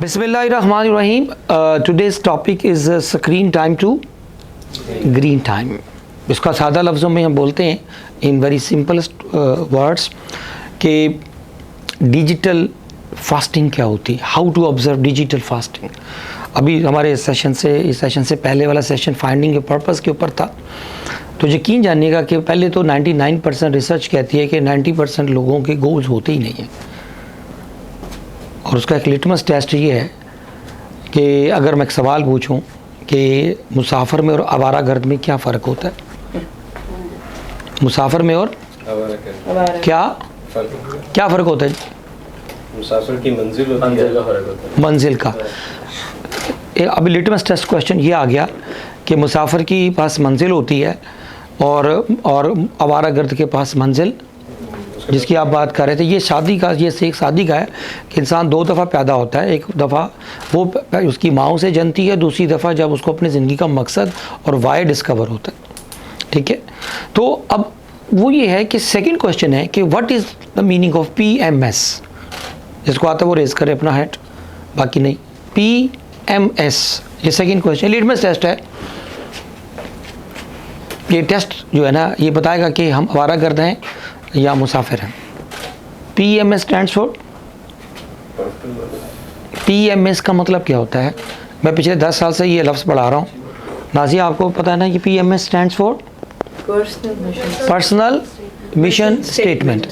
Bismillahirrahmanirrahim. Today's topic is screen time to green time. इसका सादा लफ्ज़ों में हम बोलते हैं इन वेरी सिंपलेस्ट वर्ड्स कि डिजिटल फास्टिंग क्या होती है, how to observe digital fasting. अभी हमारे इस सेशन से पहले वाला सेशन फाइंडिंग ए पर्पस के ऊपर था. तो यकीन जानिएगा कि पहले तो 99% रिसर्च कहती है कि 90% लोगों के गोल्स होते ही नहीं हैं. और उसका एक लिटमस टेस्ट ये है कि अगर मैं एक सवाल पूछूं कि मुसाफिर में और आवारागर्द में क्या फ़र्क होता है, मुसाफिर में और क्या फ़र्क होता है? मुसाफिर की मंजिल होती है, का फ़र्क होता है. मंजिल का. अभी लिटमस टेस्ट क्वेश्चन ये आ गया कि मुसाफिर की पास मंजिल होती है और आवारागर्द के पास मंजिल जिसकी आप बात कर रहे थे, ये शादी का है कि इंसान दो दफ़ा पैदा होता है. एक दफ़ा वो उसकी माँ से जनती है, दूसरी दफ़ा जब उसको अपनी ज़िंदगी का मकसद और वाई डिस्कवर होता है. ठीक है, तो अब वो ये है कि सेकंड क्वेश्चन है कि what is the meaning of PMS. जिसको आता है वो रेज़ करे अपना हैंड, बाकी नहीं. PMS ये सेकंड क्वेश्चन लिटमस टेस्ट है. ये टेस्ट जो है ना ये बताएगा कि हम आवारागर्द हैं या मुसाफिर हैं. PMS स्टैंड्स फॉर, PMS का मतलब क्या होता है? मैं पिछले 10 साल से ये लफ्ज़ पढ़ा रहा हूँ. नाज़िया आपको पता है ना कि PMS stands for personal mission statement.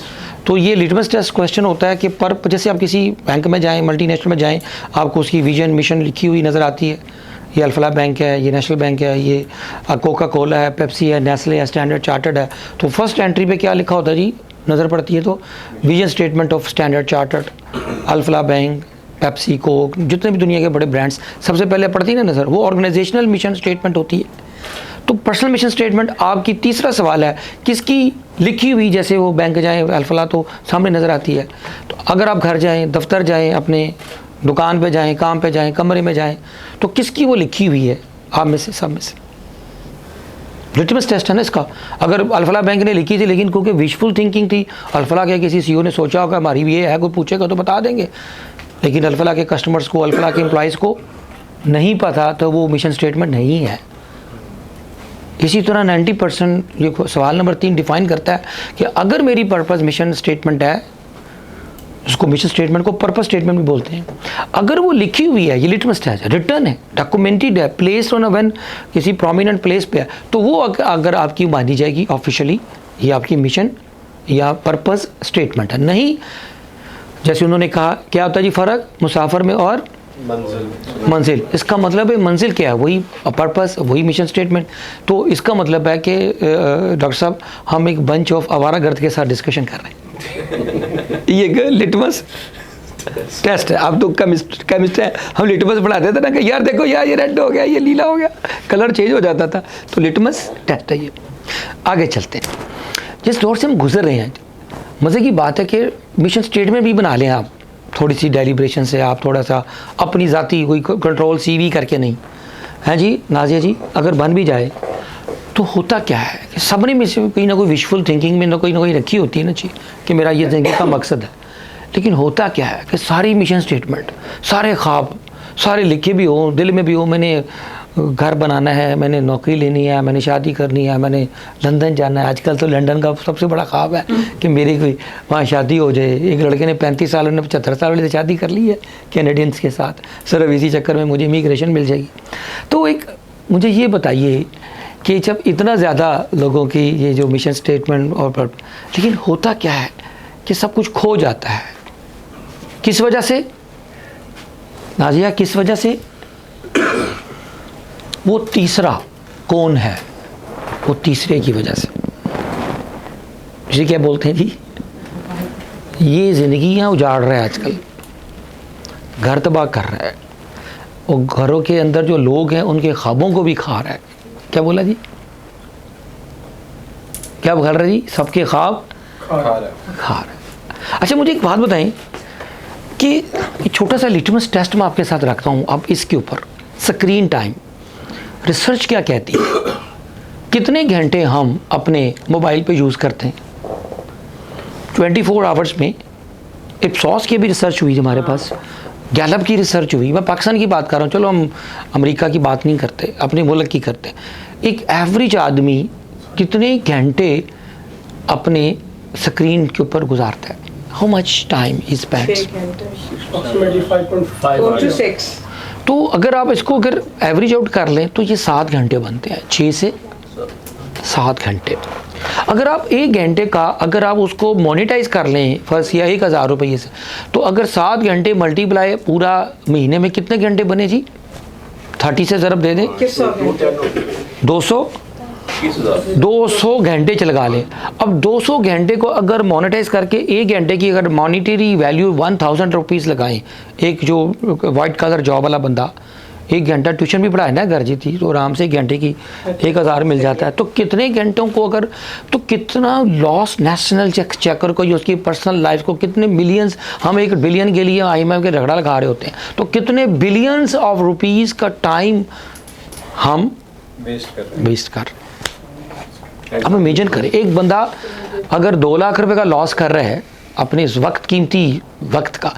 तो ये लिटमस टेस्ट क्वेश्चन होता है कि जैसे आप किसी बैंक में जाएं, मल्टीनेशनल में जाएं, आपको उसकी विजन मिशन लिखी हुई नज़र आती है. ये अल्फला बैंक है, ये नेशनल बैंक है, ये कोका कोला है, पेप्सी है, नेस्ले है, स्टैंडर्ड चार्टर्ड है. तो फर्स्ट एंट्री पे क्या लिखा होता है जी, नज़र पड़ती है तो vision statement of standard chartered, Alfalah bank, Pepsi, Coke, जितने भी दुनिया के बड़े ब्रांड्स सबसे पहले पड़ती है ना नज़र, वो ऑर्गेनाइजेशनल मिशन स्टेटमेंट होती है. तो पर्सनल मिशन स्टेटमेंट आपकी तीसरा सवाल है किसकी लिखी हुई, जैसे वो बैंक जाएँ अल्फला तो सामने नज़र आती है. तो अगर आप घर जाएँ, दफ्तर जाएँ, अपने दुकान पे जाएं, काम पे जाएं, कमरे में जाएं, तो किसकी वो लिखी हुई है आप में से, सब में से? लिटमस टेस्ट है ना इसका. अगर अल्फला बैंक ने लिखी थी लेकिन क्योंकि विशफुल थिंकिंग थी, अल्फला के किसी CEO ने सोचा होगा हमारी भी ये है, कोई पूछेगा तो बता देंगे, लेकिन अल्फला के कस्टमर्स को, अल्फला के एम्प्लॉइज़ को नहीं पता, तो वो मिशन स्टेटमेंट नहीं है. इसी तरह 90% ये सवाल नंबर 3 डिफ़ाइन करता है कि अगर मेरी पर्पस मिशन स्टेटमेंट है, उसको मिशन स्टेटमेंट को पर्पस स्टेटमेंट भी बोलते हैं, अगर वो लिखी हुई है, ये लिटमस टेस्ट है, रिटर्न है, डॉक्यूमेंटेड है, प्लेस्ड ऑन अ व्हेन किसी प्रोमिनेंट प्लेस पे है, तो वो अगर आपकी मानी जाएगी ऑफिशियली, ये आपकी मिशन या पर्पस स्टेटमेंट है. नहीं, जैसे उन्होंने कहा क्या होता है जी फ़र्क मुसाफिर में और मंजिल. इसका मतलब है मंजिल क्या है, वही पर्पस, वही मिशन स्टेटमेंट. तो इसका मतलब है कि डॉक्टर साहब हम एक बंच ऑफ आवारागर्द के साथ डिस्कशन कर रहे हैं. ये लिटमस टेस्ट है. आप तो केमिस्ट है, हम लिटमस पढ़ाते थे ना कि यार देखो यार ये रेड हो गया, ये नीला हो गया, कलर चेंज हो जाता था. तो लिटमस टेस्ट है ये. आगे चलते हैं. जिस दौर से हम गुजर रहे हैं, मज़े की बात है कि मिशन स्टेटमेंट भी बना लें आप, थोड़ी सी डेलिब्रेशन से, आप थोड़ा सा अपनी ज़ाती कोई कंट्रोल CV करके नहीं है जी नाज़िया जी. अगर बन भी जाए तो होता क्या है कि सबने में से कोई ना कोई विशफुल थिंकिंग में ना कोई रखी होती है ना जी कि मेरा ये ज़िंदगी का मकसद है. लेकिन होता क्या है कि सारी मिशन स्टेटमेंट, सारे ख्वाब, सारे लिखे भी हो, दिल में भी हो, मैंने घर बनाना है, मैंने नौकरी लेनी है, मैंने शादी करनी है, मैंने लंदन जाना है. आजकल तो लंदन का सबसे बड़ा ख्वाब है कि मेरी कोई वहाँ शादी हो जाए. एक लड़के ने 35 साल ने 75 साल वाले से शादी कर ली है कैनेडियंस के साथ. सिर्फ इसी चक्कर में मुझे इमिग्रेशन मिल जाएगी. तो एक मुझे ये बताइए कि जब इतना ज़्यादा लोगों की ये जो मिशन स्टेटमेंट और लेकिन होता क्या है कि सब कुछ खो जाता है. किस वजह से नाज़िया, किस वजह से? वो तीसरा कौन है, वो तीसरे की वजह से. इसे क्या बोलते हैं जी, ये ज़िंदगियाँ उजाड़ रहा है आजकल, घर तबाह कर रहा है, और घरों के अंदर जो लोग हैं उनके ख्वाबों को भी खा रहा है. क्या बोला जी, क्या खा रहा है जी? सबके ख्वाब खा रहा है. अच्छा मुझे एक बात बताएं कि छोटा सा लिटमस टेस्ट मैं आपके साथ रखता हूँ अब इसके ऊपर. स्क्रीन टाइम रिसर्च क्या कहती है, कितने घंटे हम अपने मोबाइल पे यूज़ करते हैं 24 आवर्स में? इप्सॉस की भी रिसर्च हुई हमारे पास, गैलप की रिसर्च हुई, मैं पाकिस्तान की बात कर रहा हूँ, चलो हम अमेरिका की बात नहीं करते, अपने मुल्क की करते। एक एवरेज आदमी कितने घंटे अपने स्क्रीन के ऊपर गुजारता है? How much time is spends? तो अगर आप इसको अगर एवरेज आउट कर लें तो ये 7 घंटे बनते हैं, 6 से 7 घंटे। अगर आप 1 घंटे का अगर आप उसको मोनेटाइज कर लें फर्स्ट या 1000 रुपये से, तो अगर 7 घंटे मल्टीप्लाई पूरा महीने में कितने घंटे बने जी? 30 से ज़रब दे दें, 200 घंटे लगा लें। अब 200 घंटे को अगर मोनेटाइज करके 1 घंटे की अगर मॉनिटरी वैल्यू 1000 रुपीज़ लगाएं, एक जो वाइट कलर जॉब वाला बंदा 1 घंटा ट्यूशन भी पढ़ाए ना घर जी थी, तो आराम से 1 घंटे की 1000 मिल जाता है। तो कितने घंटों को अगर, तो कितना लॉस नेशनल चेकर को, उसकी पर्सनल लाइफ को, कितने मिलियंस, हम 1 बिलियन के लिए IMF के झगड़ा लगा रहे होते हैं, तो कितने बिलियंस ऑफ रुपीज़ का टाइम हम वेस्ट कर। अब इमेजिन करें, एक बंदा अगर 2 लाख रुपए का लॉस कर रहा है अपने इस वक्त, कीमती वक्त का,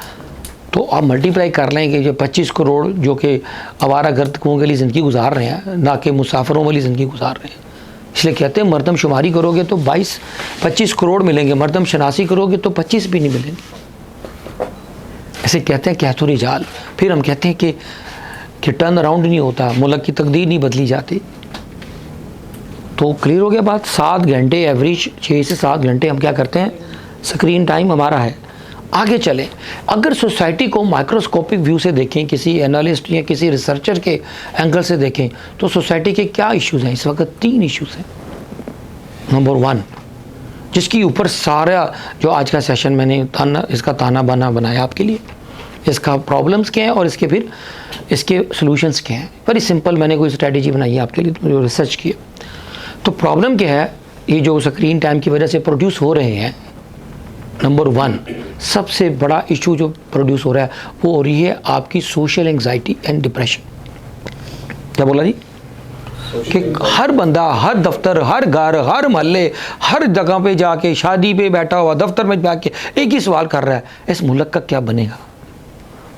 तो आप मल्टीप्लाई कर लें कि जो 25 करोड़ जो कि आवारा गर्दकों के लिए ज़िंदगी गुजार रहे हैं, ना कि मुसाफिरों वाली ज़िंदगी गुजार रहे हैं। इसलिए कहते हैं मरदमशुमारी करोगे तो 22-25 करोड़ मिलेंगे, मरदमशनासी करोगे तो 25 भी नहीं मिलेंगे। ऐसे कहते हैं कहतो रिजाल। फिर हम कहते हैं कि टर्न अराउंड नहीं होता, मुल्क की तकदीर नहीं बदली जाती। तो क्लियर हो गया बात। 7 घंटे एवरेज, 6 से 7 घंटे हम क्या करते हैं, स्क्रीन टाइम हमारा है। आगे चलें, अगर सोसाइटी को माइक्रोस्कोपिक व्यू से देखें, किसी एनालिस्ट या किसी रिसर्चर के एंगल से देखें, तो सोसाइटी के क्या इश्यूज़ हैं? इस वक्त 3 इश्यूज़ हैं। नंबर 1, जिसके ऊपर सारा जो आज का सेशन मैंने इसका ताना बाना बनाया आपके लिए, इसका प्रॉब्लम्स क्या हैं और इसके फिर इसके सॉल्यूशंस क्या हैं। वेरी सिंपल, मैंने कोई स्ट्रेटजी बनाई है आपके लिए, जो रिसर्च की। तो प्रॉब्लम क्या है, ये जो स्क्रीन टाइम की वजह से प्रोड्यूस हो रहे हैं, नंबर 1 सबसे बड़ा इशू जो प्रोड्यूस हो रहा है वो हो रही है आपकी सोशल एंग्जाइटी एंड डिप्रेशन। क्या बोला जी? कि हर बंदा, हर दफ्तर, हर घर, हर मोहल्ले, हर जगह पे जाके, शादी पे बैठा हुआ, दफ्तर में जाके एक ही सवाल कर रहा है, इस मुल्क का क्या बनेगा,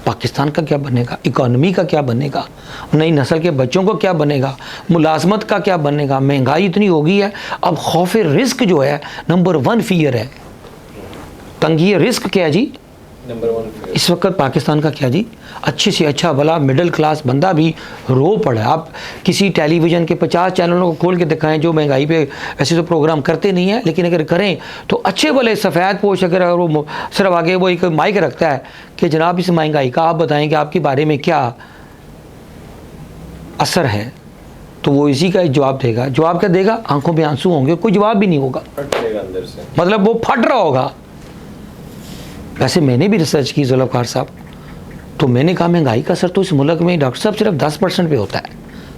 पाकिस्तान का क्या बनेगा, इकॉनमी का क्या बनेगा, नई नस्ल के बच्चों को क्या बनेगा, मुलाजमत का क्या बनेगा। महंगाई इतनी हो गई है, अब खौफ रिस्क जो है नंबर 1 फियर है। तंगी रिस्क क्या है जी? नंबर 1 इस वक्त पाकिस्तान का क्या जी? अच्छे से अच्छा भला मिडिल क्लास बंदा भी रो पड़ा है। आप किसी टेलीविज़न के 50 चैनलों को खोल के दिखाएं जो महंगाई पे ऐसे तो प्रोग्राम करते नहीं हैं, लेकिन अगर करें तो अच्छे भले सफ़ेद पोश, अगर वो सिर्फ आगे वो एक माइक रखता है कि जनाब इस महंगाई का आप बताएं कि आपके बारे में क्या असर है, तो वो इसी का जवाब देगा। जवाब क्या देगा? आंखों में आंसू होंगे, कोई जवाब भी नहीं होगा, अंदर से, मतलब वो फट रहा होगा। वैसे मैंने भी रिसर्च की जुल्फ़िकार साहब, तो मैंने कहा महंगाई का असर तो इस मुल्क में डॉक्टर साहब सिर्फ 10% पे होता है।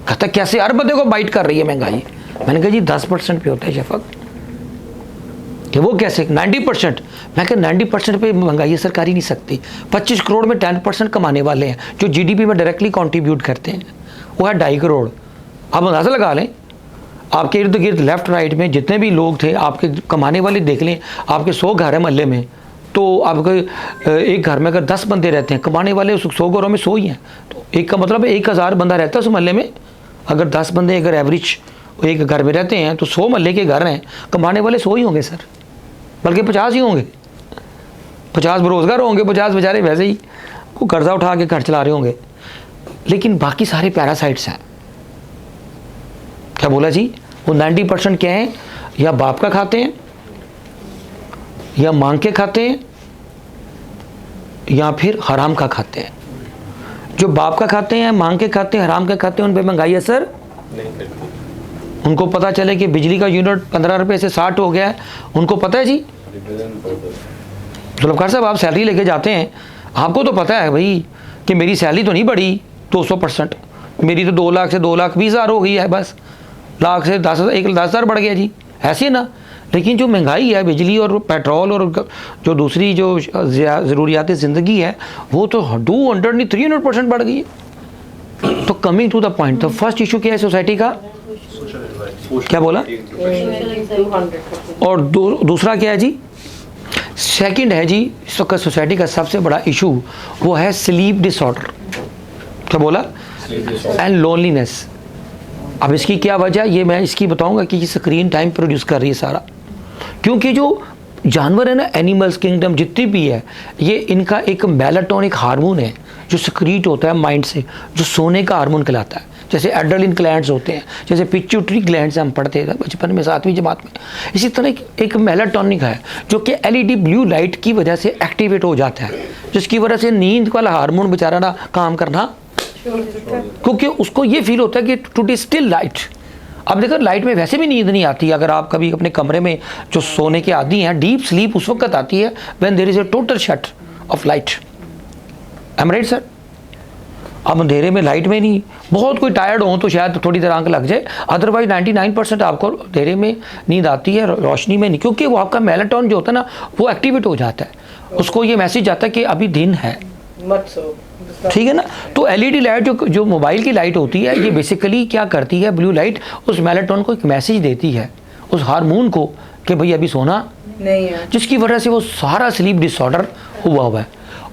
कहता कैसे हर बंदे को बाइट कर रही है महंगाई? मैंने कहा जी 10% पे होता है शफक। कि वो कैसे 90%? मैं कहा 90% पे महंगाई असर कर ही नहीं सकती। 25 करोड़ में 10% कमाने वाले हैं जो GDP में डायरेक्टली कॉन्ट्रीब्यूट करते हैं, वो है 2.5 करोड़। आप अंदाज़ा लगा लें, आपके इर्द गिर्द लेफ्ट राइट में जितने भी लोग थे आपके कमाने वाले, देख लें आपके 100 घर है मोहल्ले में, तो आपके एक घर में अगर 10 बंदे रहते हैं, कमाने वाले उस 100 घरों में 100 ही हैं, तो एक का मतलब 1000 बंदा रहता है उस मोहल्ले में। अगर 10 बंदे अगर एवरेज एक घर में रहते हैं तो 100 मोहल्ले के घर हैं, कमाने वाले 100 ही होंगे सर, बल्कि 50 ही होंगे। 50 बेरोज़गार होंगे, 50 बेचारे वैसे ही को कर्जा उठा के घर चला रहे होंगे, लेकिन बाकी सारे पैरासाइट्स हैं। क्या बोला जी? वो 90% क्या हैं? या बाप का खाते हैं, या मांग के खाते हैं, या फिर हराम का खाते हैं। जो बाप का खाते हैं, मांग के खाते हैं, हराम का खाते हैं, उन पे महंगाई असर नहीं करती। उनको पता चले कि बिजली का यूनिट 15 रुपये से 60 हो गया है, उनको पता है जी। जुल्फ़िकार साहब आप सैलरी लेके जाते हैं, आपको तो पता है भाई कि मेरी सैलरी तो नहीं बढ़ी 200%, मेरी तो 2 लाख से 2,20,000 हो गई है, बस लाख से 10,000 बढ़ गया जी, ऐसे ना। लेकिन जो महंगाई है, बिजली और पेट्रोल और जो दूसरी जो ज़रूरियात ज़िंदगी है, वो तो 200 नहीं 300% बढ़ गई है। तो कमिंग टू द पॉइंट, तो फर्स्ट इशू क्या है सोसाइटी का? क्या बोला? और दूसरा क्या है जी? सेकंड है जी, इस वक्त सोसाइटी का सबसे बड़ा इशू वो है स्लीप डिसऑर्डर। क्या बोला? And loneliness. अब इसकी क्या वजह, ये मैं इसकी बताऊंगा कि ये स्क्रीन टाइम प्रोड्यूस कर रही है सारा। क्योंकि जो जानवर है ना, एनिमल्स किंगडम जितनी भी है, ये इनका एक मेलाटोनिक हार्मोन है जो सिक्रीट होता है माइंड से, जो सोने का हार्मोन कहलाता है। जैसे एड्रेनलिन ग्लैंड्स होते हैं, जैसे पिट्यूटरी ग्लैंड्स हम पढ़ते थे बचपन में 7वीं जमात में, इसी तरह एक मेलाटोनिक है जो कि एलईडी ब्लू लाइट की वजह से एक्टिवेट हो जाता है, जिसकी वजह से नींद वाला हार्मोन बेचारा ना काम करना, क्योंकि उसको ये फील होता है कि टू बी स्टिल लाइट। अब देखो लाइट में वैसे भी नींद नहीं आती। अगर आप कभी अपने कमरे में जो सोने के आदी हैं, डीप स्लीप उस वक्त आती है when there is a total shut off light. I am right sir? अब अंधेरे में लाइट में नहीं, बहुत कोई टायर्ड हो तो शायद थोड़ी देर आंख लग जाए, अदरवाइज 99% आपको अंधेरे में नींद आती है, रोशनी में नहीं, क्योंकि वो आपका मेलाटोनिन जो होता है ना वो एक्टिवेट हो जाता है, उसको ये मैसेज आता है कि अभी दिन है, मत सो। ठीक है ना। तो एलईडी लाइट जो मोबाइल की लाइट होती है, ये बेसिकली क्या करती है, ब्लू लाइट उस मेलाटोनिन को एक मैसेज देती है उस हार्मोन को कि भाई अभी सोना नहीं है, जिसकी वजह से वो सारा स्लीप डिसऑर्डर हुआ है।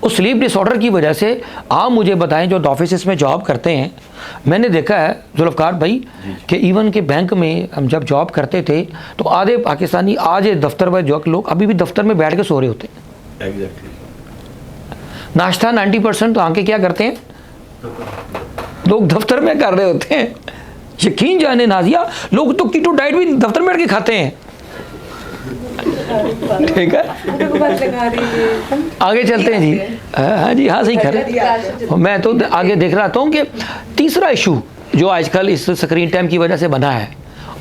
उस स्लीप डिसऑर्डर की वजह से आप मुझे बताएं, जो ऑफिस में जॉब करते हैं, मैंने देखा है जुल्फ़कार भाई कि इवन के बैंक में हम जब जॉब करते थे तो आधे पाकिस्तानी आज दफ्तर में जो लोग अभी भी दफ्तर में बैठ के सो रहे होते हैं। एग्जैक्टली। नाश्ता 90% तो आके क्या करते हैं लोग दफ्तर में कर रहे होते हैं। यकीन जाने नाजिया, लोग तो कीटो डाइट भी दफ्तर में बैठ के खाते हैं। ठीक है, आगे चलते हैं जी। हाँ जी, हाँ सही कर। मैं तो आगे देख रहा था कि तीसरा इशू जो आजकल इस स्क्रीन टाइम की वजह से बना है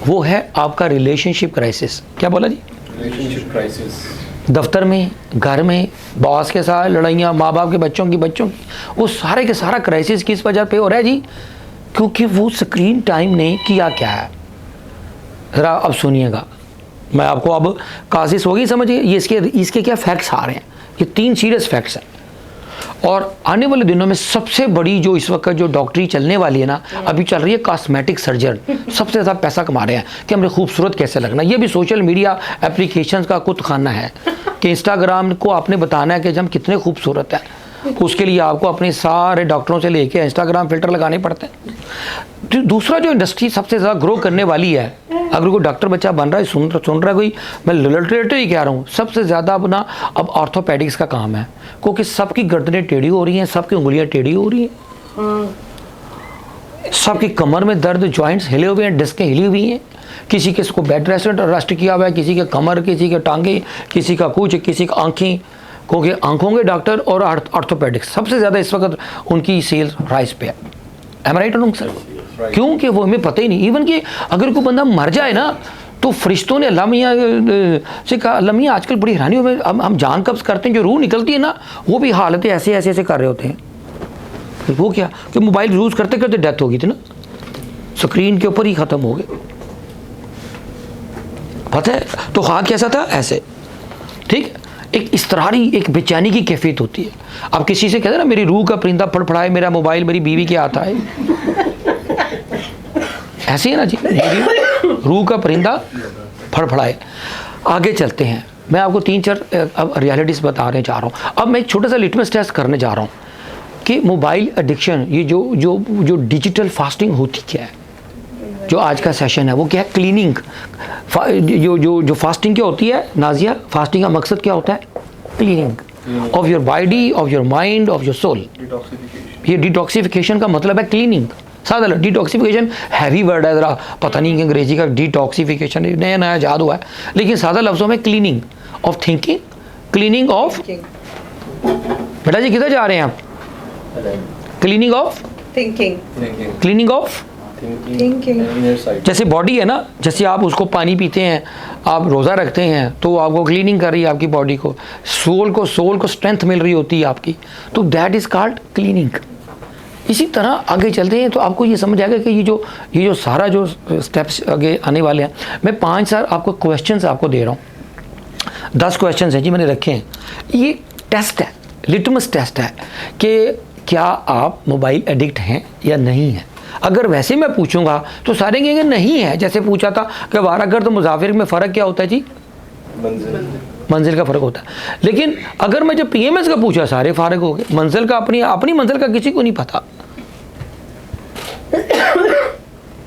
वो है आपका रिलेशनशिप क्राइसिस। क्या बोला जी? Relationship crisis. दफ्तर में, घर में, बॉस के साथ लड़ाइयाँ, माँ बाप के बच्चों की, वो सारे के सारा क्राइसिस किस वजह पे हो रहा है जी? क्योंकि वो स्क्रीन टाइम ने किया क्या है। ज़रा अब सुनिएगा, मैं आपको अब काजिश होगी समझिए, ये इसके क्या फैक्ट्स आ रहे हैं। ये 3 सीरियस फैक्ट्स हैं और आने वाले दिनों में सबसे बड़ी जो इस वक्त जो डॉक्टरी चलने वाली है ना, अभी चल रही है कॉस्मेटिक सर्जन, सबसे ज़्यादा पैसा कमा रहे हैं कि हमें खूबसूरत कैसे लगना। ये भी सोशल मीडिया एप्लीकेशंस का कुछ खाना है कि इंस्टाग्राम को आपने बताना है कि हम कितने खूबसूरत हैं, उसके लिए आपको अपने सारे डॉक्टरों से लेके इंस्टाग्राम फिल्टर लगाने पड़ते हैं। दूसरा जो इंडस्ट्री सबसे ज़्यादा ग्रो करने वाली है, अगर कोई डॉक्टर बच्चा बन रहा है, सुन रहा है कोई, मैं लिटरेटर ही कह रहा हूँ, सबसे ज़्यादा अपना अब ऑर्थोपेडिक्स का काम है, क्योंकि सबकी गर्दनें टेढ़ी हो रही हैं, सबकी उंगलियां टेढ़ी हो रही हैं, सबकी कमर में दर्द, जॉइंट्स हिले हुए हैं, डिस्कें हिली हुई हैं, किसी के इसको बेड रेस्ट किया हुआ है, किसी के कमर, किसी के टांगे, किसी का कुछ, किसी का आँखें, क्योंकि आंखों के डॉक्टर और ऑर्थोपेडिक्स सबसे ज़्यादा इस वक्त उनकी सेल्स राइज पे है। एम आई राइट और सर? क्योंकि वो हमें पता ही नहीं। इवन कि अगर कोई बंदा मर जाए ना तो फरिश्तों ने अल्लाह मियाँ से कहा, अल्लाह मियाँ आजकल बड़ी हैरानी हो, हम जान कब्ज़ करते हैं, जो रूह निकलती है ना वो भी हालतें ऐसे कर रहे होते हैं। वो क्या कि मोबाइल यूज़ करते करते डेथ हो गई थी ना, स्क्रीन के ऊपर ही ख़त्म हो गए, पता है। तो हाँ कैसा था, ऐसे, ठीक है। एक इसतरारी, एक बेचैनी की कैफियत होती है। अब किसी से कहते हैं ना मेरी रूह का परिंदा फड़फड़ाए, मेरा मोबाइल मेरी बीवी के हाथ आए, ऐसे है ना जी, रूह का परिंदा फड़फड़ाए। आगे चलते हैं, मैं आपको 3-4 अब रियलिटीज़ बताने जा रहा हूँ। अब मैं एक छोटा सा लिटमस टेस्ट करने जा रहा हूँ कि मोबाइल एडिक्शन, ये जो डिजिटल फास्टिंग होती क्या है। जो आज का सेशन है वो क्या है, क्लीनिंग। जो फास्टिंग क्या होती है नाजिया, फास्टिंग का मकसद क्या होता है, cleaning of your body, of your mind, of your soul. ये डिटॉक्सिफिकेशन का मतलब है क्लीनिंग। सादा डिटॉक्सिफिकेशन हैवी वर्ड है, ज़रा पता नहीं अंग्रेजी का डिटॉक्सिफिकेशन नया याद हुआ है, लेकिन सादा लफ्ज़ों में cleaning of thinking, cleaning of, बेटा जी किधर जा रहे हैं आप, cleaning of thinking, cleaning of thinking. जैसे बॉडी है ना, जैसे आप उसको पानी पीते हैं, आप रोज़ा रखते हैं तो आपको क्लीनिंग कर रही है आपकी बॉडी को, सोल को स्ट्रेंथ मिल रही होती है आपकी, तो दैट इज़ कॉल्ड क्लीनिंग। इसी तरह आगे चलते हैं तो आपको ये समझ आएगा कि ये जो सारा जो स्टेप्स आगे आने वाले हैं। मैं 5 आपको क्वेश्चंस आपको दे रहा हूँ, 10 क्वेश्चंस हैं जी मैंने रखे हैं। ये टेस्ट है, लिटमस टेस्ट है कि क्या आप मोबाइल एडिक्ट हैं या नहीं हैं। अगर वैसे मैं पूछूंगा तो सारे कहेंगे नहीं है। जैसे पूछा था कि वारागर्द मुसाफिर में फ़र्क क्या होता है जी, मंजिल का फ़र्क होता है। लेकिन अगर मैं जब PMS का पूछा सारे फारिग हो गए, मंजिल का अपनी मंजिल का किसी को नहीं पता।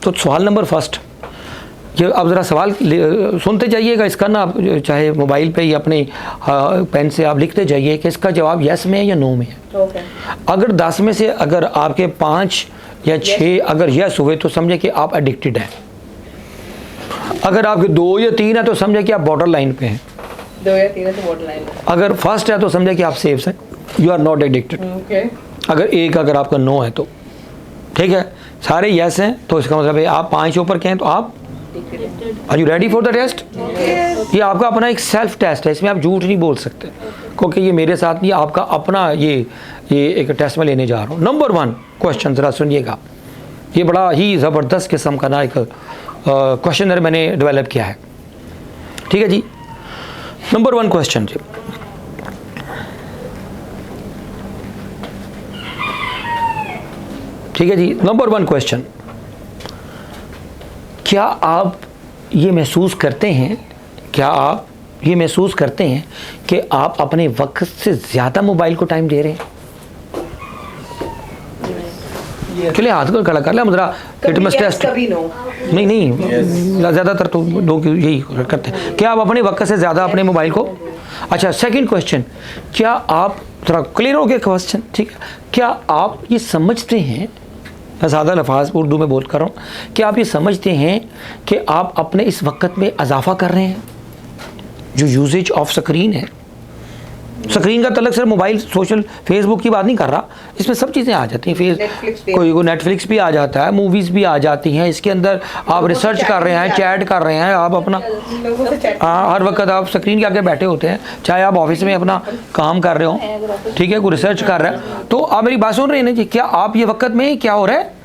तो सवाल नंबर फर्स्ट, ये अब ज़रा सवाल सुनते जाइएगा इसका ना, आप चाहे मोबाइल पे या अपने पेन से आप लिखते जाइए कि इसका जवाब यस में है या नो में है। अगर 10 में से अगर आपके 5 या 6 अगर यस हुए तो समझे कि आप एडिक्टेड हैं। अगर आपके 2 या 3 है तो समझे कि आप बॉर्डर लाइन पे हैं। 2 या 3 है तो बॉर्डर लाइन। अगर फर्स्ट है तो समझे कि आप सेफ हैं, यू आर नॉट एडिक्टेड। अगर एक अगर आपका नो है तो ठीक है, सारे यस हैं तो इसका मतलब है आप 5 ऊपर के हैं तो आप are you ready for the test. ये आपका अपना एक सेल्फ टेस्ट है, इसमें आप झूठ नहीं बोल सकते क्योंकि ये मेरे साथ नहीं, आपका अपना ये एक टेस्ट में लेने जा रहा हूँ। नंबर 1 क्वेश्चन ज़रा सुनिएगा, ये बड़ा ही ज़बरदस्त किस्म का ना एक क्वेश्चनर मैंने डेवलप किया है। ठीक है जी, नंबर 1 क्वेश्चन जी, ठीक है जी। नंबर 1 क्वेश्चन, क्या आप ये महसूस करते हैं, क्या आप ये महसूस करते हैं कि आप अपने वक्त से ज़्यादा मोबाइल को टाइम दे रहे हैं? चलिए हाथ को खड़ा कर ले, जरा लिटमस टेस्ट। नहीं ज़्यादातर तो लोग यही करते हैं। क्या आप अपने वक्त से ज़्यादा अपने मोबाइल को, अच्छा सेकंड क्वेश्चन, क्या आप थोड़ा क्लियर हो गया क्वेश्चन, ठीक है, क्या आप ये समझते हैं, ज़्यादा लफाज उर्दू में बोल कर रहा हूँ, क्या आप ये समझते हैं कि आप अपने इस वक्त में इजाफा कर रहे हैं? जो यूजेज ऑफ स्क्रीन है, स्क्रीन का तलक सिर्फ मोबाइल सोशल फेसबुक की बात नहीं कर रहा, इसमें सब चीज़ें आ जाती हैं, कोई नेटफ्लिक्स भी आ जाता है, मूवीज़ भी आ जाती हैं, इसके अंदर आप रिसर्च कर रहे हैं, चैट कर रहे हैं, आप अपना हर वक्त आप स्क्रीन के आगे बैठे होते हैं, चाहे आप ऑफिस में अपना काम कर रहे हो, ठीक है, कोई रिसर्च कर रहे हैं, तो आप मेरी बात सुन रहे हैं ना जी, क्या आप ये वक्त में क्या हो रहा है?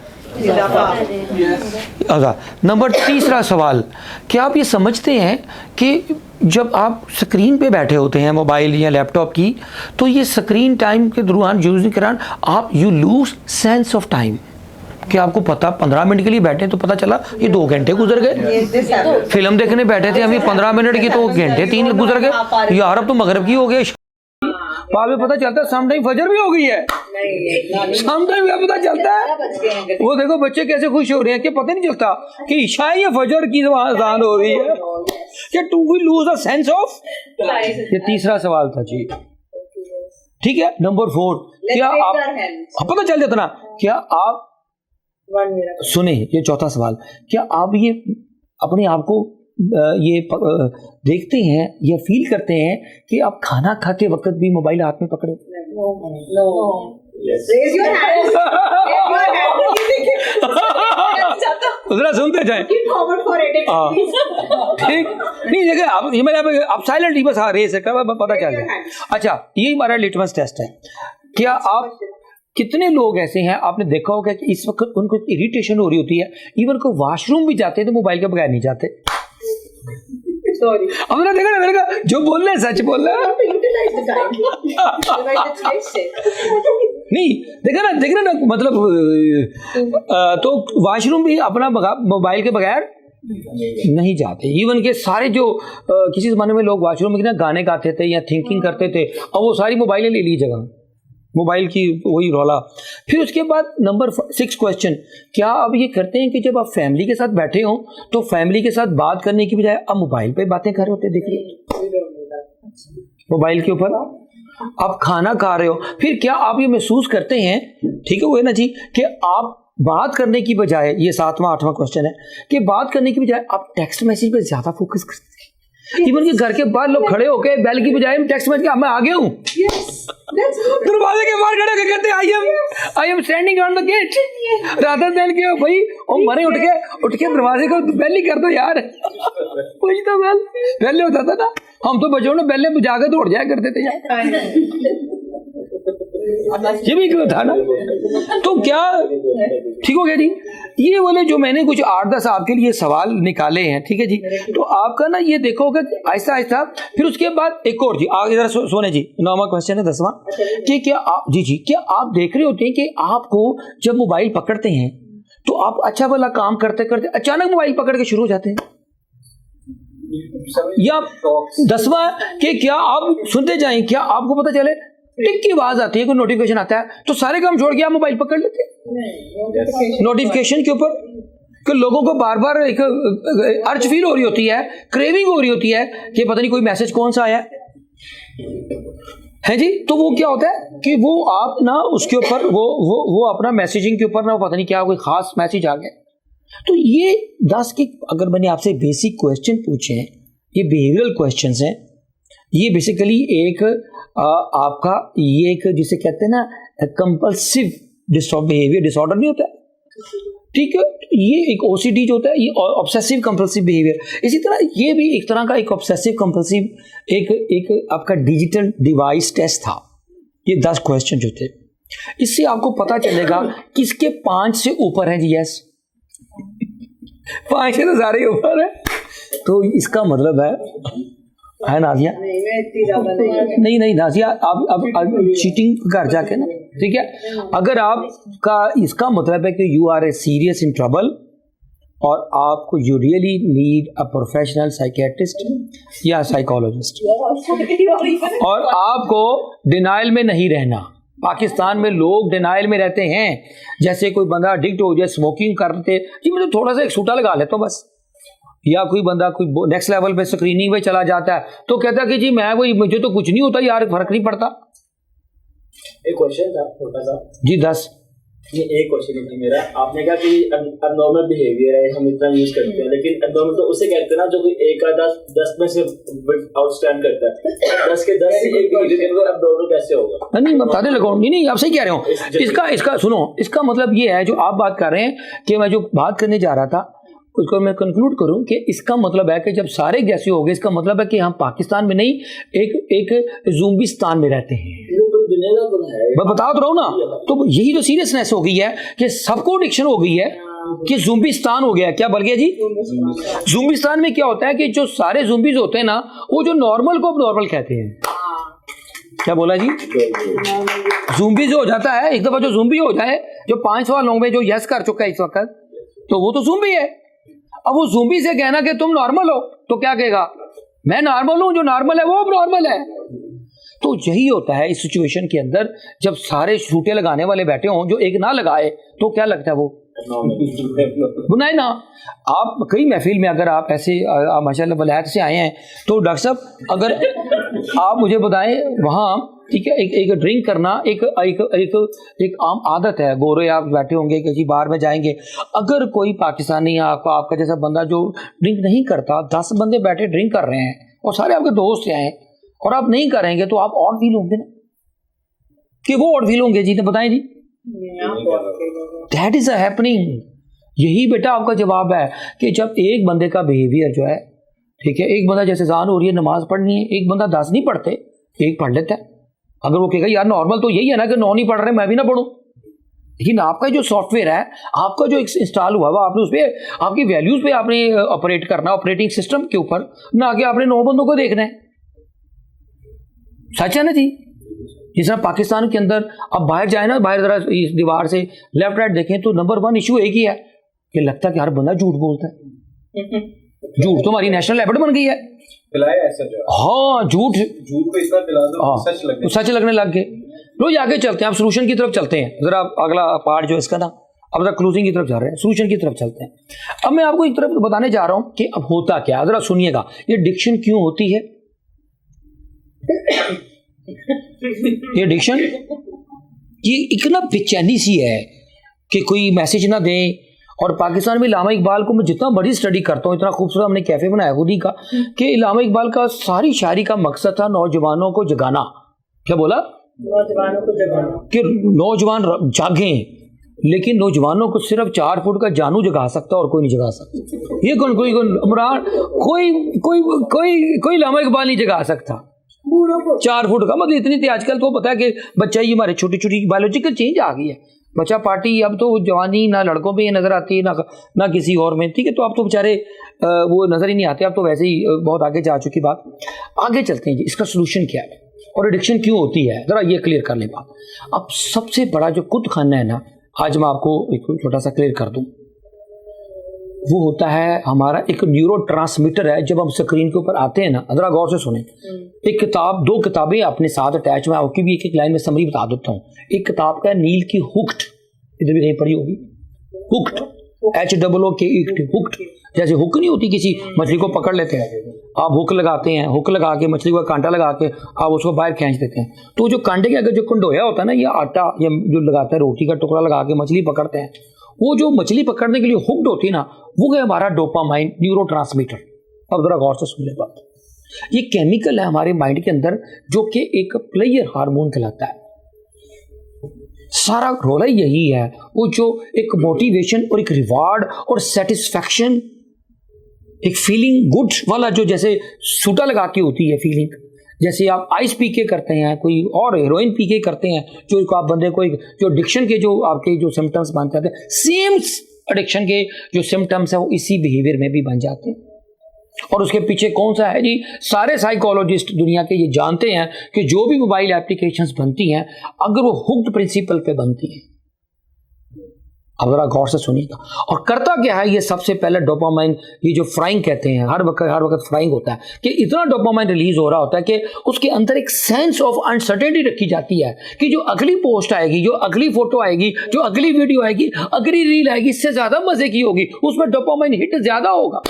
नंबर 3 सवाल, क्या आप ये समझते हैं कि जब आप स्क्रीन पे बैठे होते हैं मोबाइल या लैपटॉप की, तो ये स्क्रीन टाइम के दौरान यूजिंग के दौरान आप you lose sense of time, कि आपको पता 15 मिनट के लिए बैठे तो पता चला ये 2 घंटे गुजर गए, फिल्म देखने बैठे थे अभी 15 मिनट की तो घंटे 3 गुजर गए, यार अब तो मगरिब की हो गई, बाद में पता चलता है समटाइम फजर भी हो गई है, समटाइम क्या पता चलता है, वो देखो बच्चे कैसे खुश हो रहे हैं कि पता नहीं चलता कि इशा या फजर की अजान हो रही है, कि to we lose a sense of. ये 3 सवाल था जी, ठीक है। नंबर 4, क्या आप पता चल जाता ना, क्या आप सुने, ये 4था सवाल, क्या आप ये अपने आप को ये देखते हैं या फील करते हैं कि आप खाना खाते वक्त भी मोबाइल हाथ में पकड़े? जरा सुनते जाए, ठीक नहीं देखिए आप ये मैंने आप साइलेंटली बस रेस है पता चल जाए। अच्छा, ये हमारा लिटमस टेस्ट है, क्या आप कितने लोग ऐसे हैं आपने देखा होगा कि इस वक्त उनको इरिटेशन हो रही होती है, इवन को वॉशरूम भी जाते हैं तो मोबाइल के बगैर नहीं जाते। अब ना देखा जो बोल रहे हैं सच बोल रहे हैं नहीं, देखा ना मतलब तो वॉशरूम भी अपना मोबाइल के बगैर नहीं जाते। इवन के सारे जो किसी जमाने में लोग वॉशरूम में ना गाने गाते थे या थिंकिंग करते थे, अब वो सारी मोबाइलें ले ली जगह, मोबाइल की वही रौला। फिर उसके बाद नंबर 6 क्वेश्चन, क्या आप ये करते हैं कि जब आप फैमिली के साथ बैठे हो तो फैमिली के साथ बात करने की बजाय आप मोबाइल पे बातें कर रहे होते, देखिए मोबाइल के ऊपर आप खाना खा रहे हो, फिर क्या आप ये महसूस करते हैं, ठीक है वो है ना जी, कि आप बात करने की बजाय, ये 7वां 8वां क्वेश्चन है, कि बात करने की बजाय आप टेक्स्ट मैसेज पे ज्यादा फोकस करते हैं। इवन के घर के बाहर लोग खड़े होके बेल की बजाय टेक्स्ट मैसेज मैं आ गया हूँ, दरवाजे के बाहर खड़े होकर कहते I am standing on the gate, Radha देन के भाई ओ मरे उठ के दरवाजे को बेल ही कर दो यार। वही तो बेल पहले होता था ना, हम तो बच्चों ने बेलें बजा के दौड़ जाया करते थे यार, ये भी क्यों था ना। तो क्या ठीक हो गया जी, ये वाले जो मैंने कुछ 8-10 आपके लिए सवाल निकाले हैं, ठीक है जी, तो आपका ना ये देखोगे आहिस्ता आहिस्ता। फिर उसके बाद एक और जी आगे जरा सोने जी, 9वां क्वेश्चन है 10वां, कि क्या आप जी क्या आप देख रहे होते हैं कि आपको जब मोबाइल पकड़ते हैं तो आप अच्छा वाला काम करते करते अचानक मोबाइल पकड़ के शुरू हो जाते हैं? या 10वां कि क्या आप सुनते जाएं, क्या आपको पता चले टिक की आवाज आती है, कोई नोटिफिकेशन आता है तो सारे काम छोड़ के आप मोबाइल पकड़ लेते हैं नोटिफिकेशन के ऊपर, कि लोगों को बार बार एक अर्ज फील हो रही होती है, क्रेविंग हो रही होती है कि पता नहीं कोई मैसेज कौन सा आया है जी। तो वो क्या होता है कि वो आप ना उसके ऊपर वो अपना मैसेजिंग के ऊपर ना पता नहीं क्या कोई खास मैसेज आ गया। तो ये 10 के अगर मैंने आपसे बेसिक क्वेश्चन पूछे हैं, ये बिहेवियरल क्वेश्चंस हैं, ये बेसिकली एक आपका ये एक जिसे कहते हैं ना कंपल्सिव बिहेवियर डिसऑर्डर नहीं होता, ठीक है, ये एक ओसीडी जो होता है ये ऑब्सेसिव कंपल्सिव बिहेवियर, इसी तरह ये भी एक तरह का एक ऑब्सेसिव कंपल्सिव एक आपका डिजिटल डिवाइस टेस्ट था। ये 10 क्वेश्चन जो थे, इससे आपको पता चलेगा किसके 5 से ऊपर है जी। यस 5 से तो सारे ऊपर है, तो इसका मतलब है नाजिया नहीं नाजिया, आप चीटिंग कर जाके ना, ठीक है, अगर आपका इसका मतलब है कि you are a serious in trouble और आपको you really need a professional psychiatrist या साइकोलॉजिस्ट, और आपको डिनाइल में नहीं रहना। पाकिस्तान में लोग डिनाइल में रहते हैं, जैसे कोई बंदा एडिक्ट हो जाए स्मोकिंग करते कि मुझे थोड़ा सा एक सूटा लगा लेता हूँ बस, या कोई बंदा कोई नेक्स्ट लेवल पे स्क्रीनिंग पे चला जाता है तो कहता है कि जी मैं वही मुझे तो कुछ नहीं होता यार, फर्क नहीं पड़ता। एक क्वेश्चन था छोटा सा जी 10 ये एक क्वेश्चन है मेरा। आपने कहा कि अबनॉर्मल बिहेवियर है, हम इतना यूज करते हैं, लेकिन अबनॉर्मल तो उसे कहते हैं ना जो कोई एक आधा 10 में से आउटस्टैंड करता है, 10 के 10 से एक अबनॉर्मल कैसे होगा? नहीं मैं बताने लगा, नहीं आप सही कह रहे हो। इसका सुनो, इसका मतलब ये है जो आप बात कर रहे हैं कि मैं जो बात करने जा रहा था उसको मैं कंक्लूड करूं कि इसका मतलब है कि जब सारे जैसे हो गए, इसका मतलब है कि हम पाकिस्तान में नहीं एक ज़ुम्बिस्तान में रहते हैं। मैं बता तो रहा हूं ना, तो यही तो सीरियसनेस हो गई है कि सबको एडिक्शन हो गई है कि ज़ुम्बिस्तान हो गया। क्या बोल गया जी? ज़ुम्बिस्तान में क्या होता है कि जो सारे ज़ुम्बीज होते हैं ना, वो जो नॉर्मल को नॉर्मल कहते हैं। क्या बोला जी? ज़ुम्बी जो हो जाता है एक दफा, जो ज़ुम्बी हो जाए, जो 5 सवाल लोगों में जो यस कर चुका है इस वक्त, तो वो तो ज़ुम्बी है। अब वो ज़ुम्बी से कहना कि तुम नॉर्मल हो तो क्या कहेगा? मैं नॉर्मल हूं, जो नॉर्मल है वो अब नॉर्मल है। तो यही होता है इस सिचुएशन के अंदर, जब सारे छूटे लगाने वाले बैठे हों, जो एक ना लगाए तो क्या लगता है वो बुनाए ना। आप कई महफिल में अगर आप ऐसे माशाल्लाह वलायत से आए हैं तो डॉक्टर साहब अगर आप मुझे बताएं वहाँ, ठीक है, एक ड्रिंक करना एक आम आदत है। गोरे आप बैठे होंगे किसी बार में जाएंगे, अगर कोई पाकिस्तानी आपका जैसा बंदा जो ड्रिंक नहीं करता, 10 बंदे बैठे ड्रिंक कर रहे हैं और सारे आपके दोस्त हैं और आप नहीं करेंगे तो आप ऑड फील होंगे ना, कि वो ऑड फील होंगे जी? तो बताएं जी, दैट इज हैपनिंग। यही बेटा आपका जवाब है कि जब एक बंदे का बिहेवियर जो है, ठीक है, एक बंदा जैसे जान हो रही है नमाज पढ़नी है, एक बंदा 10 नहीं पढ़ते, एक पढ़ लेता है। अगर वो कहेगा यार नॉर्मल तो यही है ना कि 9 नहीं पढ़ रहे, मैं भी ना पढ़ूं, लेकिन आपका जो सॉफ्टवेयर है, आपका जो इंस्टॉल हुआ हुआ, आपने उस पर आपकी वैल्यूज पे आपने ऑपरेट करना, ऑपरेटिंग सिस्टम के ऊपर, ना कि आपने 9 बंदों को देखना है। सच है ना जी? जिस तरह पाकिस्तान के अंदर अब बाहर जाए ना, बाहर जरा इस दीवार से लेफ्ट राइट देखें तो नंबर 1 इशू एक ही है कि लगता है कि हर बंदा झूठ बोलता है। झूठ तो हमारी नेशनल हैबिट बन गई है। हाँ, झूठ को इतना पिला दो सच लगने लग गए। लो आगे चलते हैं, आप सोल्यूशन की तरफ चलते हैं। जरा अगला पार्ट जो इसका ना, अब जरा क्लोजिंग की तरफ जा रहे हैं, सोल्यूशन की तरफ चलते हैं। अब मैं आपको एक तरफ बताने जा रहा हूं कि अब होता क्या, जरा सुनिएगा, ये एडिक्शन क्यों होती है। ये एडिक्शन ये एक ना बेचैनी सी है कि कोई मैसेज ना दे। और पाकिस्तान में इलामा इकबाल को मैं जितना बड़ी स्टडी करता हूँ, इतना खूबसूरत हमने कैफे बनाया खुद ही का, कि इलामा इकबाल का सारी शायरी का मकसद था नौजवानों को जगाना। क्या बोला? नौजवानों को जगाना, कि नौजवान जागें, लेकिन नौजवानों को सिर्फ 4 फुट का जानू जगा सकता और कोई नहीं जगा सकता। ये कोई इमरान कोई इलामा इकबाल नहीं जगा सकता 4 फुट का। मतलब इतनी थी आजकल तो पता है कि बच्चा ही हमारे छोटी छोटी बायोलॉजिकल चेंज आ गई है। बच्चा पार्टी अब तो जवानी ना लड़कों पे नजर आती है ना किसी और में, ठीक है। तो अब तो बेचारे वो नजर ही नहीं आते, अब तो वैसे ही बहुत आगे जा चुकी बात। आगे चलते हैं जी, इसका सोल्यूशन क्या है और एडिक्शन क्यों होती है, जरा ये क्लियर कर ले बात। अब सबसे बड़ा जो कुत खाना है ना, आज मैं आपको एक छोटा सा क्लियर कर दूं। वो होता है हमारा एक न्यूरो ट्रांसमीटर है। जब हम स्क्रीन के ऊपर आते हैं ना, जरा गौर से सुने, एक किताब, दो किताबें अपने साथ अटैच, मैं आपकी भी एक एक लाइन में समरी बता देता हूँ। एक किताब का नील की हुक्ड, इधर भी कहीं पढ़ी होगी, हुक्ड, HOOKED, हुक्ड, जैसे हुक नहीं होती, किसी मछली को पकड़ लेते हैं, आप हुक लगाते हैं, हुक लगा के मछली को कांटा लगा के आप उसको बाहर खींच देते हैं। तो जो कांटे के अगर जो कंडोया होता है ना, ये आटा या जो लगाता है, रोटी का टुकड़ा लगा के मछली पकड़ते हैं, वो जो मछली पकड़ने के लिए हुक्ड होती है ना, वो है हमारा डोपामाइन न्यूरोट्रांसमीटर। अब जरा गौर से सुन ले बात, ये केमिकल है हमारे माइंड के अंदर जो कि एक प्लेयर हार्मोन कहलाता है। सारा रोला यही है, वो जो एक मोटिवेशन और एक रिवार्ड और सेटिस्फैक्शन, एक फीलिंग गुड वाला, जो जैसे सूटा लगा के होती है फीलिंग, जैसे आप आइस पी के करते हैं, कोई और हेरोइन पी के करते हैं, जो आप बंदे को एक जो एडिक्शन के जो आपके जो सिम्टम्स बन जाते हैं, सेम एडिक्शन के जो सिम्टम्स है वो इसी बिहेवियर में भी बन जाते हैं। और उसके पीछे कौन सा है जी, सारे साइकोलॉजिस्ट दुनिया के ये जानते हैं कि जो भी मोबाइल एप्लीकेशंस बनती हैं, अगर वो हुक्ड प्रिंसिपल पे बनती हैं। अब जरा गौर से सुनिएगा। और करता क्या है ये, सबसे पहले डोपामाइन, ये जो फ्राइंग कहते हैं, हर वक्त फ्राइंग होता है कि इतना डोपामाइन रिलीज हो रहा होता है कि उसके अंदर एक सेंस ऑफ अनसर्टेनिटी रखी जाती है कि जो अगली पोस्ट आएगी, जो अगली फोटो आएगी, जो अगली वीडियो आएगी, अगली रील आएगी, इससे ज्यादा मजे की होगी, उसमें डोपामाइन हिट ज्यादा होगा।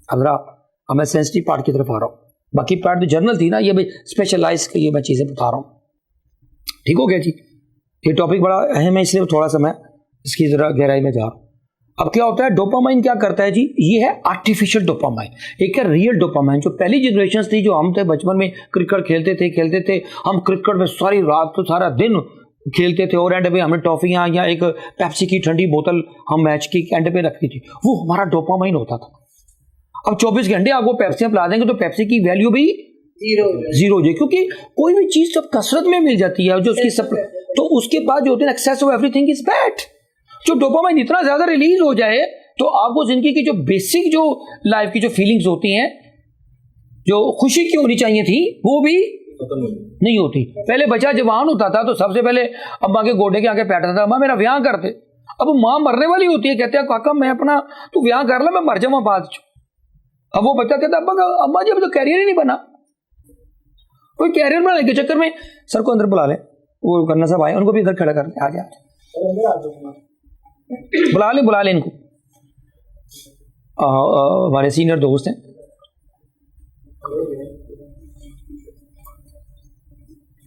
अब मैं सेंसिटिव पार्ट की तरफ आ रहा हूँ, बाकी पार्ट जो जर्नल थी ना, ये भाई स्पेशलाइज के, ये मैं चीज़ें बता रहा हूँ। ठीक हो गया जी, ये टॉपिक बड़ा अहम है, इसलिए थोड़ा सा मैं इसकी ज़रा गहराई में जा रहा हूँ। अब क्या होता है, डोपामाइन क्या करता है जी, ये है आर्टिफिशियल डोपामाइन, एक है रियल डोपामाइन। जो पहली जनरेशन थी, जो हम थे बचपन में क्रिकेट खेलते थे, हम क्रिकेट में सारी रात तो सारा दिन खेलते थे, और एंड पे हमें टॉफियाँ या एक पेप्सी की ठंडी बोतल हम मैच की एंड पे रखती थी, वो हमारा डोपामाइन होता था। अब 24 घंटे आपको पेप्सियां पिला देंगे तो पेप्सी की वैल्यू भी जीरो हो जाए, क्योंकि कोई भी चीज सब कसरत में मिल जाती है, जो उसकी सब, तो उसके बाद जो होते हैं excess of everything is bad. जो डोपामाइन इतना ज्यादा रिलीज हो जाए तो आपको जिंदगी की जो बेसिक जो लाइफ की जो फीलिंग्स होती हैं, जो खुशी की होनी चाहिए थी, वो भी नहीं होती। पहले बच्चा जवान होता था तो सबसे पहले अम्मा के गोडे के आगे बैठता था, अम्मा मेरा ब्याह कर दे। अब माँ मरने वाली होती है, कहते हैं काका मैं अपना, तू ब्याह कर ले, मैं मर जाऊँ बाद। अब वो बच्चा कहता है अम्मा जी अभी तो कैरियर ही नहीं बना। कोई कैरियर बनाने के चक्कर में सर को अंदर बुला ले, वो करना सब आए, उनको भी इधर खड़ा कर ले, आ गया, बुला ले इनको, हमारे सीनियर दोस्त हैं।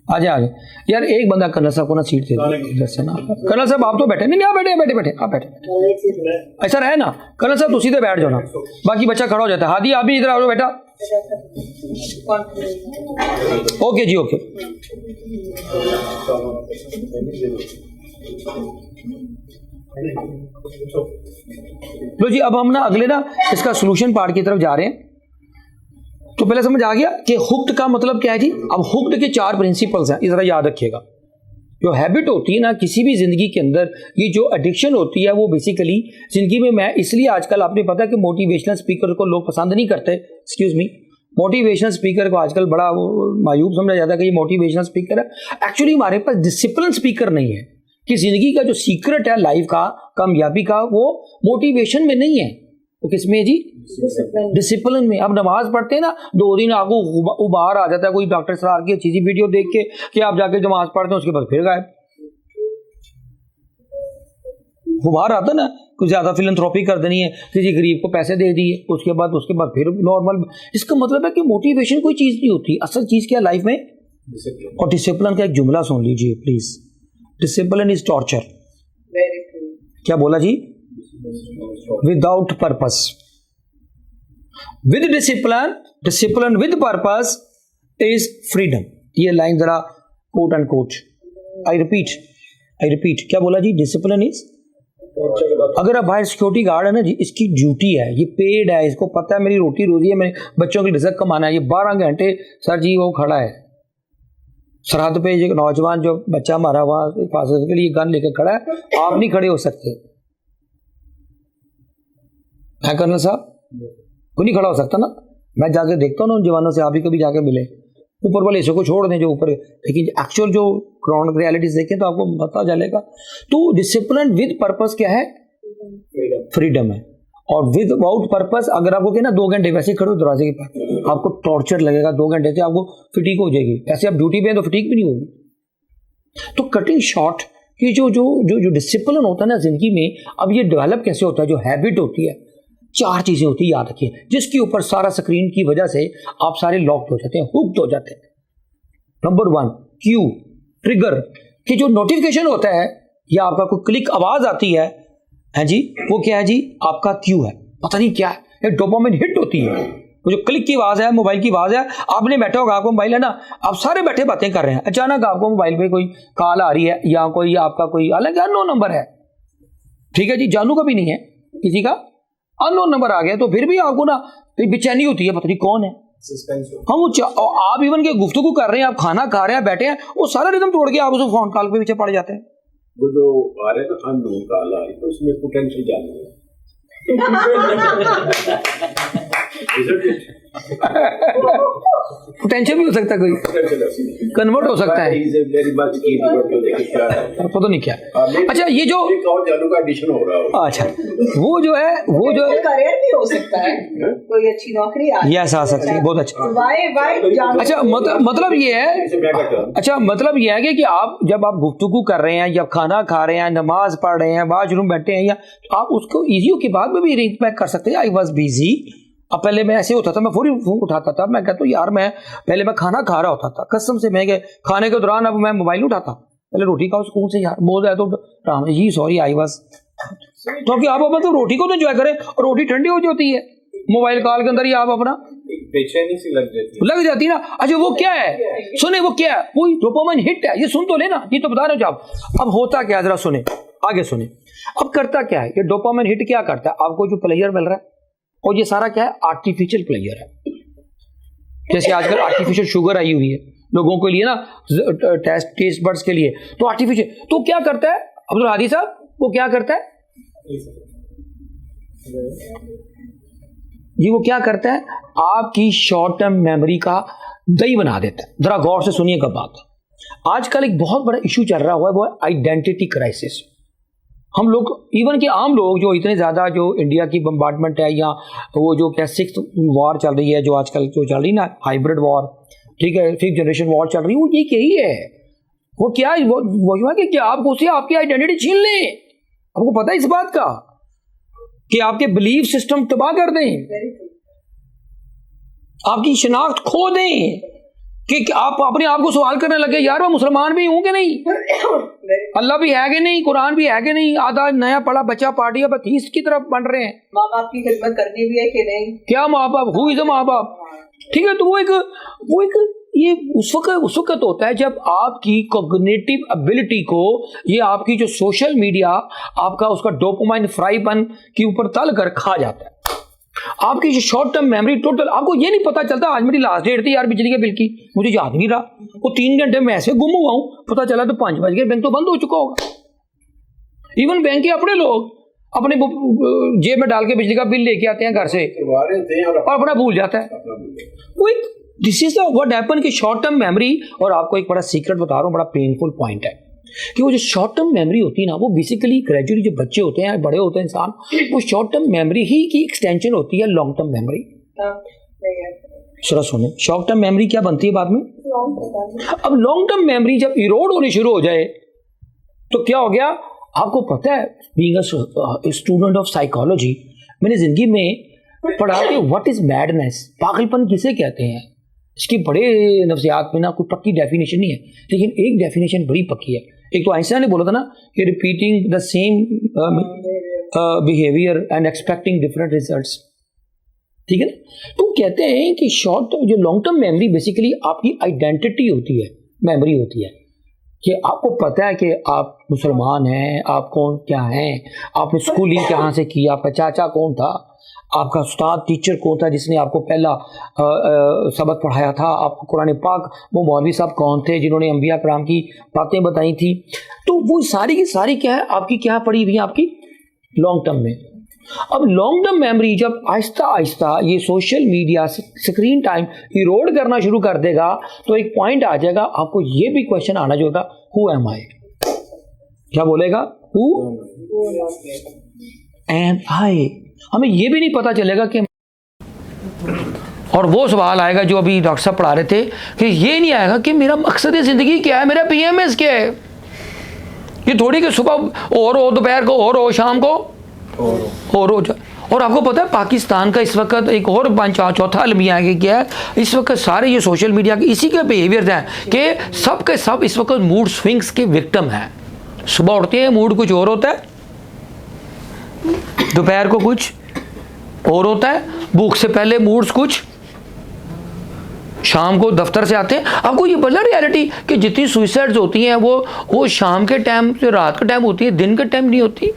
आ जाए यार, एक बंदा कर्नल साहब को ना सीट दे इधर से ना। कर्नल साहब आप तो बैठे नहीं, आप बैठे आप बैठे, ऐसा रहे ना। कर्नल साहब तो सीधे बैठ जाओ ना, बाकी बच्चा खड़ा हो जाता है। हादी आप भी इधर आओ बेटा। ओके जी, ओके। लो जी, अब हम ना अगले ना इसका सोल्यूशन पार्ट की तरफ जा रहे हैं। तो पहले समझ आ गया कि हुक्ड का मतलब क्या है जी। अब हुक्ड के 4 प्रिंसिपल्स हैं, जरा याद रखिएगा। जो हैबिट होती है ना किसी भी जिंदगी के अंदर, ये जो एडिक्शन होती है, वो बेसिकली जिंदगी में, मैं इसलिए आजकल आपने पता कि मोटिवेशनल स्पीकर को लोग पसंद नहीं करते, एक्सक्यूज मी, मोटिवेशनल स्पीकर को आजकल बड़ा मायूब समझा जाता है कि ये मोटिवेशनल स्पीकर है। एक्चुअली हमारे पास डिसिप्लिन स्पीकर नहीं है, कि जिंदगी का जो सीक्रेट है लाइफ का, कामयाबी का, वो मोटिवेशन में नहीं है, वो किस में है जी, डिसिप्लिन में। अब नमाज पढ़ते हैं ना, 2 दिन आपको उबार आ जाता है कोई डॉक्टर सरार की अच्छी सी वीडियो देख के कि आप जाके नमाज पढ़ते हैं, उसके बाद फिर गायब। उबार आता ना, कुछ ज्यादा फिलंथ्रॉपी कर देनी है, किसी गरीब को पैसे दे दिए, उसके बाद फिर नॉर्मल। इसका मतलब है कि मोटिवेशन कोई चीज नहीं होती, असल चीज क्या है लाइफ में, और डिसिप्लिन का एक जुमला सुन लीजिए प्लीज, डिसिप्लिन इज टॉर्चर। क्या बोला जी, without purpose, with discipline with purpose is freedom. ये लाइन जरा quote and quote, I repeat, क्या बोला जी, डिसिप्लिन इज, अगर आप बाहर सिक्योरिटी गार्ड है ना जी, इसकी ड्यूटी है, ये पेड है, इसको पता है मेरी रोटी रोजी है, मेरे बच्चों की रिजक कमाना है, ये 12 घंटे सर जी वो खड़ा है सरहद पे। एक नौजवान जो बच्चा मारा हुआ हिफाजत के लिए गन लेकर खड़ा है, आप नहीं खड़े हो सकते है कर्नल साहब, कोई नहीं खड़ा हो सकता ना। मैं जाके देखता हूँ ना उन जवानों से, आप भी कभी जाके मिले, ऊपर वाले इसको छोड़ दें जो ऊपर, लेकिन एक्चुअल जो ग्राउंड रियलिटीज देखें तो आपको पता चलेगा। तो डिसिप्लिन विद पर्पस क्या है, फ्रीडम है। और विदाउट पर्पस अगर आपको क्या ना 2 घंटे वैसे ही खड़े हो दरवाजे के पास, आपको टॉर्चर लगेगा 2 घंटे से, आपको फिटीक हो जाएगी। ऐसे आप ड्यूटी पे हैं तो फिटीक भी नहीं होगी। तो कटिंग शॉर्ट कि जो जो जो जो डिसिप्लिन होता है ना जिंदगी में, अब ये डेवलप कैसे होता है, जो हैबिट होती है, 4 चीज़ें होती है याद रखिए, जिसके ऊपर सारा स्क्रीन की वजह से आप सारे लॉक्ड हो जाते हैं, हुक्ड हो जाते हैं। नंबर 1 क्यू ट्रिगर, कि जो नोटिफिकेशन होता है या आपका कोई क्लिक आवाज आती है जी, वो क्या है जी, आपका क्यू है, पता नहीं क्या है, एक डोपामिन हिट होती है। वो जो क्लिक की आवाज है, मोबाइल की आवाज है, आपने बैठा होगा, आपको मोबाइल है ना, आप सारे बैठे बातें कर रहे हैं, अचानक आपको मोबाइल पे कोई कॉल आ रही है या कोई आपका कोई अलग अननोन नंबर है, ठीक है जी, जानू का भी नहीं है, किसी का अननोन नंबर आ गया, तो फिर भी आपको ना बेचैनी होती है, पता नहीं कौन है। हम वो आप इवन के गुफ्तगू कर रहे हैं, आप खाना खा रहे हैं, बैठे हैं, वो सारा रिदम तोड़ के आप उस फोन कॉल पे पीछे पड़ जाते हैं। वो जो आ रहे हैं अननोन कॉल आ रही है, तो उसमें पोटेंशियल जानना है। पोटेंशियल भी हो सकता है, कोई कन्वर्ट हो सकता है, पता नहीं क्या। अच्छा ये जो एक और जानू का एडिशन हो रहा हो, अच्छा वो जो है करियर भी हो सकता है, कोई अच्छी नौकरी यस आ सकती है, बहुत अच्छा। वाई अच्छा मतलब ये है, अच्छा मतलब ये है कि आप जब आप गुफ्तगू कर रहे हैं या खाना खा रहे हैं, नमाज पढ़ रहे हैं, वाशरूम बैठे हैं, या आप उसको इजी के बाद में भी रिंग बैक कर सकते हैं, आई वॉज बिजी। अब पहले मैं ऐसे होता था, मैं फौरी फोन उठाता था, मैं कहता हूँ यार मैं पहले मैं खाना खा रहा होता था, कसम से मैं खाने के दौरान अब मैं मोबाइल उठाता, पहले रोटी खाओ सुकून से यार, बोल रहा है तो Ram ji sorry I was, क्योंकि आप मतलब रोटी को तो एंजॉय करें, और रोटी ठंडी हो जाती है मोबाइल कॉल के अंदर ही, आप अपना बेचैनी सी लग जाती है ना। अच्छा वो क्या है, सुने वो क्या है, कोई डोपामाइन हिट है, ये सुन तो लेना, ये तो बता रहे हो आप। अब होता क्या है जरा सुने, आगे सुने। अब करता क्या है ये डोपामाइन हिट, क्या करता है, आपको जो प्लेजर मिल रहा है, और ये सारा क्या है, आर्टिफिशियल प्लेजर है। जैसे आजकल आर्टिफिशियल शुगर आई हुई है लोगों के लिए ना, टेस्ट बड्स के लिए, तो आर्टिफिशियल, तो क्या करता है अब्दुल हादी साहब, वो क्या करता है जी, वो क्या करता है, आपकी शॉर्ट टर्म मेमोरी का दही बना देता है। जरा गौर से सुनिएगा बात। आजकल एक बहुत बड़ा इशू चल रहा हुआ है, वो है आइडेंटिटी क्राइसिस। हम लोग इवन के आम लोग जो इतने ज़्यादा जो इंडिया की बम्बार्डमेंट है, या वो जो क्या 6th वॉर चल रही है, जो आजकल जो चल रही ना हाइब्रिड वॉर, ठीक है, 5th जनरेशन वॉर चल रही है, वो ये यही है। वो क्या है, वो है कि क्या आपको उससे आपकी आइडेंटिटी छीन लें, आपको पता है इस बात का, कि आपके बिलीफ सिस्टम तबाह कर दें, आपकी शिनाख्त खो दें, कि आप अपने आप को सवाल करने लगे यार मैं मुसलमान भी हूं कि नहीं, अल्लाह भी है कि नहीं, कुरान भी है कि नहीं, आधा नया पढ़ा बच्चा पार्टी अब अथीस्ट की तरफ बन रहे हैं, माँ बाप की खिदमत करनी भी है कि नहीं, क्या माँ बाप, हु इज माँ बाप, ठीक है। तो वो एक ये उस वक्त होता है जब आपकी कॉग्निटिव एबिलिटी को, ये आपकी जो सोशल मीडिया आपका उसका डोपामाइन फ्राईपन के ऊपर तल कर खा जाता है। आपकी जो शॉर्ट टर्म मेमोरी टोटल, आपको ये नहीं पता चलता आज मेरी लास्ट डेट थी यार बिजली के बिल की, मुझे याद नहीं रहा, वो 3 घंटे में ऐसे गुम हुआ हूं, पता चला तो 5 बज गए, बैंक तो बंद हो चुका होगा। इवन बैंक के अपने लोग अपने जेब में डाल के बिजली का बिल लेके आते हैं घर से, और अपना भूल जाता है। दिस इज व्हाट हैपन कि शॉर्ट टर्म मेमोरी। और आपको एक बड़ा सीक्रेट बता रहा हूँ, बड़ा पेनफुल पॉइंट है कि वो जो शॉर्ट टर्म मेमोरी होती है ना, वो बेसिकली ग्रेजुअली जो बच्चे होते हैं, बड़े होते हैं इंसान, वो शॉर्ट टर्म मेमोरी ही की एक्सटेंशन होती है लॉन्ग टर्म मेमोरी। सुने, शॉर्ट टर्म मेमोरी क्या बनती है बाद में। अब लॉन्ग टर्म मेमोरी जब इरोड होनी शुरू हो जाए तो क्या हो गया, आपको पता है, being a student of psychology, मैंने जिंदगी में पढ़ा कि व्हाट इज मैडनेस, पागलपन किसे कहते हैं। इसकी बड़े नफ्सियात में ना कोई पक्की डेफिनेशन नहीं है, लेकिन एक डेफिनेशन बड़ी पक्की है। एक तो आइंस्टाइन ने बोला था ना कि repeating the same behaviour and expecting different results, ठीक है ना। तो कहते हैं कि शॉर्ट जो लॉन्ग टर्म मेमोरी बेसिकली आपकी आइडेंटिटी होती है, मेमोरी होती है, कि आपको पता है कि आप मुसलमान हैं, आप कौन क्या हैं, आपने स्कूलिंग कहाँ से की, आपका चाचा कौन था, आपका उस्ताद टीचर कौन था जिसने आपको पहला सबक पढ़ाया था, आपको कुरान पाक वो मौलवी साहब कौन थे जिन्होंने अंबिया कराम की बातें बताई थी। तो वो सारी की सारी क्या है, आपकी क्या पड़ी हुई है, आपकी लॉन्ग टर्म में। अब लॉन्ग टर्म मेमोरी जब आहिस्ता आहिस्ता ये social media screen time Erode करना शुरू कर देगा, तो एक पॉइंट आ जाएगा, आपको ये भी क्वेश्चन आना जो होगा, हु एम आई, क्या बोलेगा, हु एम आई, हमें ये भी नहीं पता चलेगा कि, और वो सवाल आएगा जो अभी डॉक्टर साहब पढ़ा रहे थे कि ये नहीं आएगा कि मेरा मकसद ज़िंदगी क्या है, मेरा पीएमएस क्या है। ये थोड़ी कि सुबह और हो, दोपहर को और हो, शाम को और हो। और आपको पता है पाकिस्तान का इस वक्त एक और चौथा अलमिया है क्या है, इस वक्त सारे ये सोशल मीडिया के इसी के बिहेवियर हैं कि सब के सब इस वक्त मूड स्विंग्स के विक्टिम हैं। सुबह उठते हैं मूड कुछ और होता है, दोपहर को कुछ और होता है, भूख से पहले मूड्स कुछ, शाम को दफ्तर से आते हैं। आपको ये बोला रियलिटी कि जितनी सुइसाइड्स होती हैं वो शाम के टाइम से रात का टाइम होती है, दिन के टाइम नहीं होती।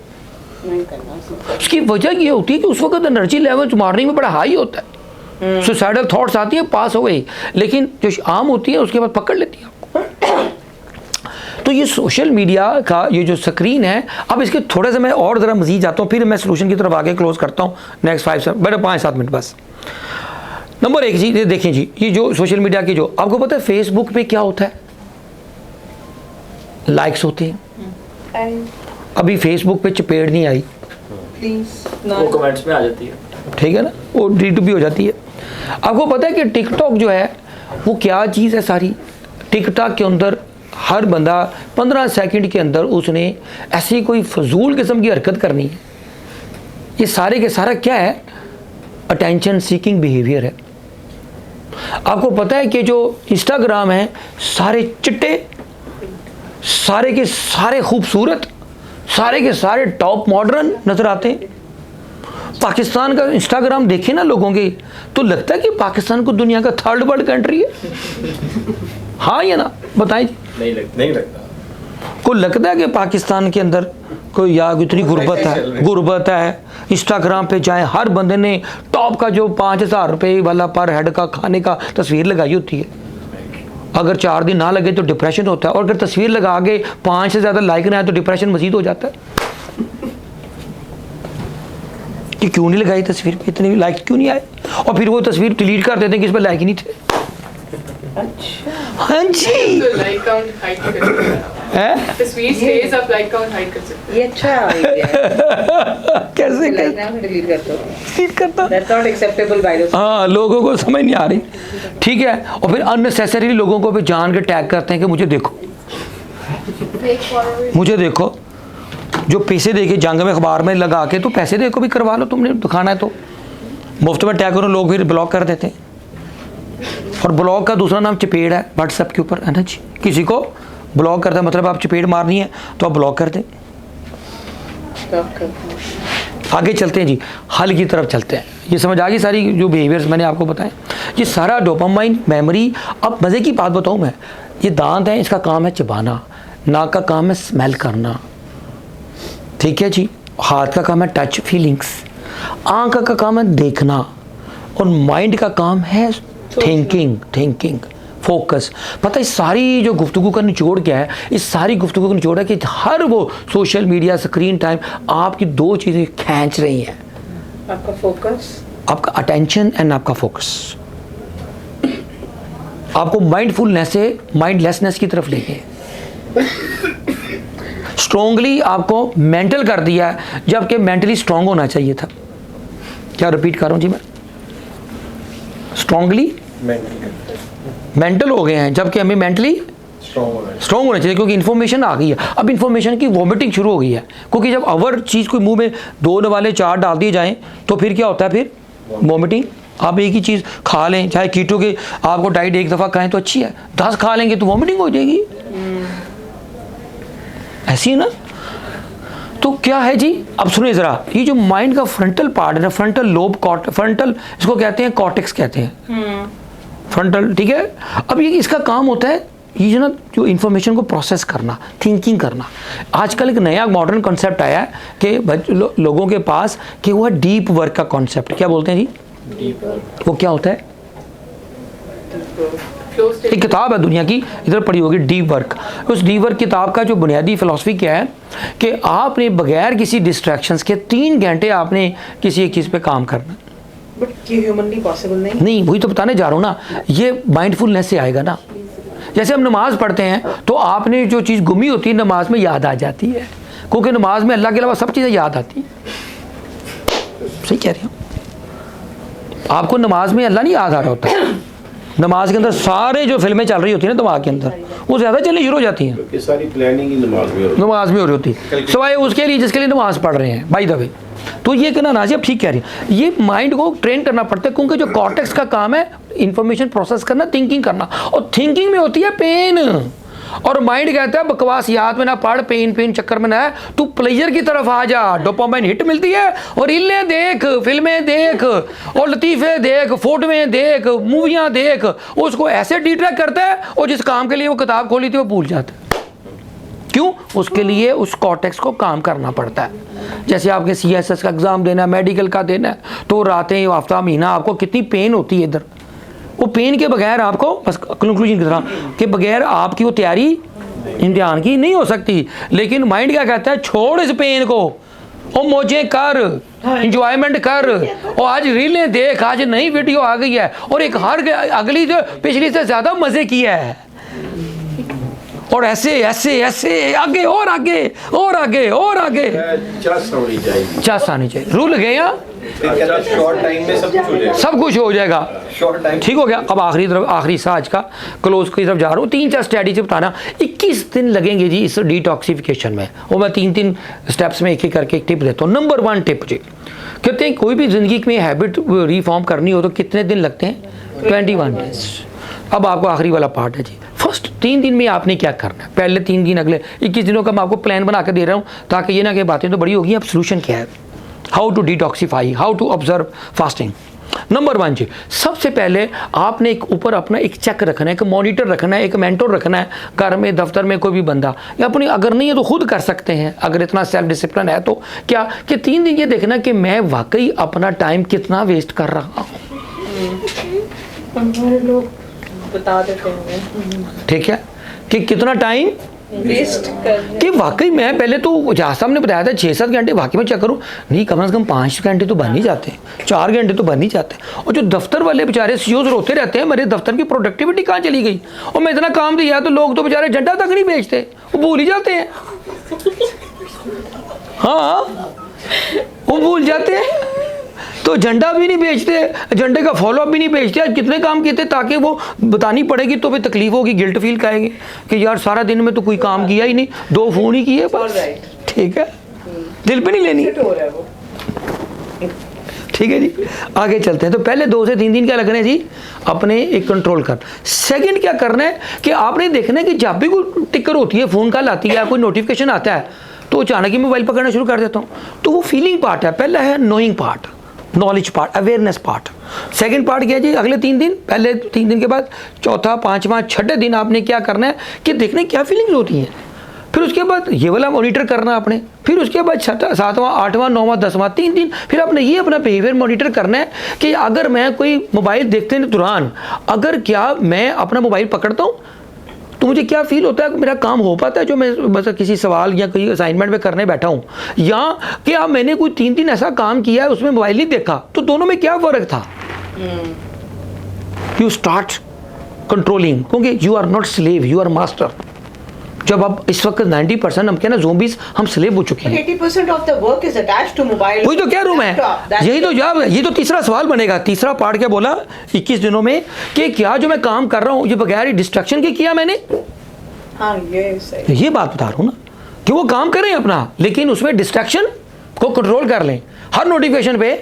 उसकी वजह ये होती है कि उस वक्त एनर्जी लेवल मॉर्निंग में बड़ा हाई होता है, सुसाइडल थॉट्स आती है, पास हो गई, लेकिन जो आम होती है उसके बाद पकड़ लेती है आपको। तो ये सोशल मीडिया का ये जो स्क्रीन है, अब इसके थोड़ा सा मैं और ज़रा मज़ीद जाता हूँ, फिर मैं सोल्यूशन की तरफ आगे क्लोज करता हूँ नेक्स्ट 5-7 मिनट बस। नंबर 1 जी, ये देखें जी, ये जो सोशल मीडिया की जो आपको पता है फेसबुक पे क्या होता है, लाइक्स होते हैं। अभी फेसबुक पे चपेड़ नहीं आई, वो कमेंट्स में आ जाती है, ठीक है ना, वो डिलीट भी हो जाती है। आपको पता है कि टिकटॉक जो है वो क्या चीज़ है सारी, टिकटॉक के अंदर हर बंदा 15 सेकंड के अंदर उसने ऐसी कोई फजूल किस्म की हरकत करनी है। ये सारे के सारा क्या है, अटेंशन सीकिंग बिहेवियर है। आपको पता है कि जो इंस्टाग्राम है सारे चिट्टे, सारे के सारे खूबसूरत, सारे के सारे टॉप मॉडर्न नजर आते हैं। पाकिस्तान का इंस्टाग्राम देखे ना लोगों के तो लगता है कि पाकिस्तान को दुनिया का 3rd वर्ल्ड कंट्री है। हाँ या ना बताएं। नहीं लगता को लगता है कि पाकिस्तान के अंदर कोई या इतनी गुर्बत है। इंस्टाग्राम पे जाए हर बंदे ने टॉप का जो 5,000 रुपये वाला पर हेड का खाने का तस्वीर लगाई होती है। अगर 4 दिन ना लगे तो डिप्रेशन होता है, और अगर तस्वीर लगा के 5 से ज़्यादा लाइक ना आए तो डिप्रेशन मजीद हो जाता है कि क्यों नहीं लगाई तस्वीर पे, इतने लाइक क्यों नहीं आए, और फिर वो तस्वीर डिलीट कर देते हैं कि इस पर लाइक ही नहीं थे। अच्छा, हाँ जी, तो लाइक काउंट हाइड कर सकते हैं, तस्वीर स्टेज आप लाइक काउंट हाइड कर सकते ये अच्छा आइडिया है। कैसे लाइक ना डिलीट कर दो, डिलीट करता, that's not acceptable by the, हाँ लोगों को समझ नहीं आ रही, ठीक है। और फिर अननेसेसरी लोगों को भी जान के टैग करते हैं कि मुझे देखो, मुझे देखो, जो पैसे दे के जंग में अखबार में लगा के तो पैसे दे को भी करवा लो, तुमने दिखाना है तो मुफ्त में टैग करो, लोग फिर ब्लॉक कर देते हैं। और ब्लॉक का दूसरा नाम चपेड़ है व्हाट्सएप के ऊपर, है ना जी। किसी को ब्लॉक करता है मतलब आप चपेड़ मारनी है तो आप ब्लॉक कर दें। आगे चलते हैं जी, हल की तरफ चलते हैं। ये समझ आ गई सारी जो बिहेवियर्स मैंने आपको बताए, ये सारा डोपामाइन मेमोरी। अब मज़े की बात बताऊँ मैं, ये दांत है, इसका काम है चबाना, नाक का काम है स्मेल करना, ठीक है जी, हाथ का काम है टच फीलिंग्स, आँख का काम है देखना, और माइंड का काम है थिंकिंग फोकस। पता है इस सारी जो गुफ्तगू का निचोड़ क्या है, इस सारी गुफ्तगू का निचोड़ है कि हर वो सोशल मीडिया स्क्रीन टाइम आपकी 2 चीज़ें खींच रही हैं, आपका फोकस, आपका अटेंशन एंड आपका फोकस। आपको माइंडफुलनेस से माइंडलेसनेस की तरफ ले गए, स्ट्रोंगली आपको मेंटल कर दिया है जबकि मेंटली स्ट्रांग होना चाहिए था। क्या रिपीट कर रहा हूँ जी मैं, स्ट्रांगली मेंटल हो गए हैं जबकि हमें मेंटली स्ट्रॉन्ग होना चाहिए, क्योंकि इन्फॉर्मेशन आ गई है। अब इन्फॉर्मेशन की वॉमिटिंग शुरू हो गई है, क्योंकि जब अवर चीज़ कोई मुंह में 2 वाले 4 डाल दिए जाएं तो फिर क्या होता है, फिर वॉमिटिंग। आप एक ही चीज़ खा लें, चाहे कीटो के आपको डाइट एक दफ़ा खाएं तो अच्छी है, 10 खा लेंगे तो वॉमिटिंग हो जाएगी, ऐसी है ना। तो क्या है जी, अब सुनिए ज़रा, ये जो माइंड का फ्रंटल पार्ट है ना, फ्रंटल लोब, फ्रंटल इसको कहते हैं, कॉर्टेक्स कहते हैं, फ्रंटल, ठीक है। अब ये इसका काम होता है ये जो ना, जो इन्फॉर्मेशन को प्रोसेस करना, थिंकिंग करना। आजकल एक नया मॉडर्न कॉन्सेप्ट आया है कि लोगों के पास कि वो है डीप वर्क का कॉन्सेप्ट। क्या बोलते हैं जी, डीप वर्क। वो क्या होता है, एक किताब है दुनिया की, इधर पढ़ी होगी, डीप वर्क। उस डीप वर्क किताब का जो बुनियादी फिलॉसफी क्या है कि आपने बगैर किसी डिस्ट्रैक्शंस के 3 घंटे आपने किसी एक चीज़ पे काम करना। बट ये ह्यूमनली पॉसिबल नहीं, वही तो बताने जा रहा हूँ ना, ये माइंडफुलनेस से आएगा ना। जैसे हम नमाज पढ़ते हैं तो आपने जो चीज़ गुमी होती है नमाज में याद आ जाती है, क्योंकि नमाज में अल्लाह के अलावा सब चीज़ें याद आती हैं। सही कह रही हूँ। आपको नमाज में अल्लाह नहीं याद आ रहा होता, नमाज के अंदर सारे जो फिल्में चल रही होती हैं ना दिमाग के अंदर, वो ज़्यादा चलनी शुरू हो जाती हैं। ये सारी प्लानिंग ही नमाज में नमाज में हो रही होती है, सिवाय उसके लिए जिसके लिए नमाज पढ़ रहे हैं बाय द वे। तो ये कहना नाजी आप ठीक कह रही हैं, ये माइंड को ट्रेन करना पड़ता है, क्योंकि जो कॉर्टेक्स का काम है इंफॉर्मेशन प्रोसेस करना, थिंकिंग करना, और थिंकिंग में होती है पेन, और माइंड कहता है बकवास याद में ना पढ़, पेन चक्कर में ना है, तू प्लेजर की तरफ आ जा, डोपामाइन हिट मिलती है, और रीलें देख, फिल्में देख, और लतीफ़े देख, फोटोएं देख, मूवियाँ देख, उसको ऐसे डिट्रैक्ट करता है, और जिस काम के लिए वो किताब खोली थी वो भूल जाता है। क्यों? उसके लिए उस कॉर्टेक्स को काम करना पड़ता है। जैसे आपके CSS का एग्ज़ाम देना है, मेडिकल का देना है, तो रातें, हफ्ता, महीना आपको कितनी पेन होती है इधर, वो पेन के बगैर आपको, बस कंक्लूजन की तरह के बगैर आपकी वो तैयारी इम्तिहान की नहीं हो सकती। लेकिन माइंड क्या कहता है, छोड़ इस पेन को, और मौजें कर, इंजॉयमेंट कर, और आज रीलें देख, आज नई वीडियो आ गई है, और एक हर अगली जो पिछली से ज़्यादा मज़े किया है, और ऐसे ऐसे ऐसे आगे और आगे और आगे और आगे चस होनी चाहिए, चस आनी चाहिए। रूल गया, शॉर्ट टाइम में सब कुछ हो जाएगा, सब कुछ हो जाएगा, शॉर्ट टाइम ठीक हो गया। अब आखिरी सा आज का क्लोज की तरफ जा रहा हूँ। 3-4 स्ट्रेटजी बताना। 21 दिन लगेंगे जी इस डिटॉक्सिफिकेशन में, और मैं 3 स्टेप्स में एक करके एक टिप देता हूँ। नंबर 1 टिप जी, कहते हैं कोई भी ज़िंदगी में हैबिट रिफॉर्म करनी हो तो कितने दिन लगते हैं? 21 डेज। अब आपको आखिरी वाला पार्ट है जी। फर्स्ट 3 दिन में आपने क्या करना है, पहले 3 दिन, अगले 21 दिनों का मैं आपको प्लान बना कर दे रहा हूँ, ताकि ये ना कि बातें तो बड़ी होगी, अब सोल्यूशन क्या है, how to detoxify, how to observe fasting. Number 1 जी, सबसे पहले आपने एक ऊपर अपना एक चेक रखना है, एक मॉनिटर रखना है, एक मेंटोर रखना है, घर में, दफ्तर में, कोई भी बंदा, या अपनी अगर नहीं है तो खुद कर सकते हैं, अगर इतना सेल्फ डिसिप्लिन है तो। क्या कि 3 दिन ये देखना कि मैं वाकई अपना टाइम कितना वेस्ट कर रहा हूँ। हमारे लोग बता देते हैं, ठीक है, कि कितना टाइम वेस्ट कर, कि वाकई मैं पहले तो जहाँ साहब ने बताया था 6-7 घंटे, वाकई में चेक करूँ, नहीं कम से कम 5 घंटे तो बन ही जाते हैं, 4 घंटे तो बन ही जाते हैं। और जो दफ्तर वाले बेचारे CEOs रोते रहते हैं, मेरे दफ्तर की प्रोडक्टिविटी कहाँ चली गई, और मैं इतना काम दिया, तो लोग तो बेचारे झंडा तक नहीं बेचते, वो भूल ही जाते हैं। हाँ, वो भूल जाते हैं, तो झंडा भी नहीं बेचते, झंडे का फॉलोअप भी नहीं बेचते। आज कितने काम किए थे, ताकि वो बतानी पड़ेगी तो भी तकलीफ होगी, गिल्ट फील करेंगे कि यार सारा दिन में तो कोई काम किया ही नहीं, 2 फोन ही किए बस, ठीक है, दिल पे नहीं लेनी, ठीक है जी। आगे चलते हैं। तो पहले 2 से 3 दिन क्या लगने जी, अपने एक कंट्रोल कर। सेकंड क्या करना है कि आपने देखना है कि जब भी कोई टिकर होती है, फ़ोन कॉल आती है, कोई नोटिफिकेशन आता है, तो अचानक ही मोबाइल पकड़ना शुरू कर देता हूँ। तो वो फीलिंग पार्ट है, पहला है knowing part, knowledge part, awareness part. Second part क्या है जी, अगले 3 दिन, पहले 3 दिन के बाद चौथा, 5वां, 6ठे दिन आपने क्या करना है कि देखने क्या फीलिंग्स होती हैं, फिर उसके बाद ये वाला मॉनिटर करना आपने, फिर उसके बाद 7वां, 8वां, 9वां, 10वां 3 दिन, फिर आपने ये अपना बिहेवियर मॉनिटर करना है कि अगर मैं कोई मोबाइल देखते दौरान अगर क्या मैं अपना मोबाइल पकड़ता हूँ तो मुझे क्या फील होता है, मेरा काम हो पाता है जो मैं बस किसी सवाल या कोई असाइनमेंट में करने बैठा हूँ, या कि अब मैंने कोई 3 दिन ऐसा काम किया है उसमें मोबाइल नहीं देखा, तो दोनों में क्या फ़र्क था। यू स्टार्ट कंट्रोलिंग, क्योंकि you are not slave, you are master. जब अब इस वक्त 90% हम क्या ना ज़ोंबीज, हम स्लेव हो चुके हैं। 80% of the work is attached to mobile. वही तो क्या रूम है, यही तो जवाब, ये तो तीसरा सवाल बनेगा। तीसरा पार्ट क्या बोला 21 दिनों में, कि क्या जो मैं काम कर रहा हूँ ये बगैर डिस्ट्रैक्शन के किया मैंने। हाँ, ये सही। ये बात बता रहा हूँ ना, कि वो काम करें अपना, लेकिन उसमें डिस्ट्रैक्शन को कंट्रोल कर लें हर नोटिफिकेशन पे।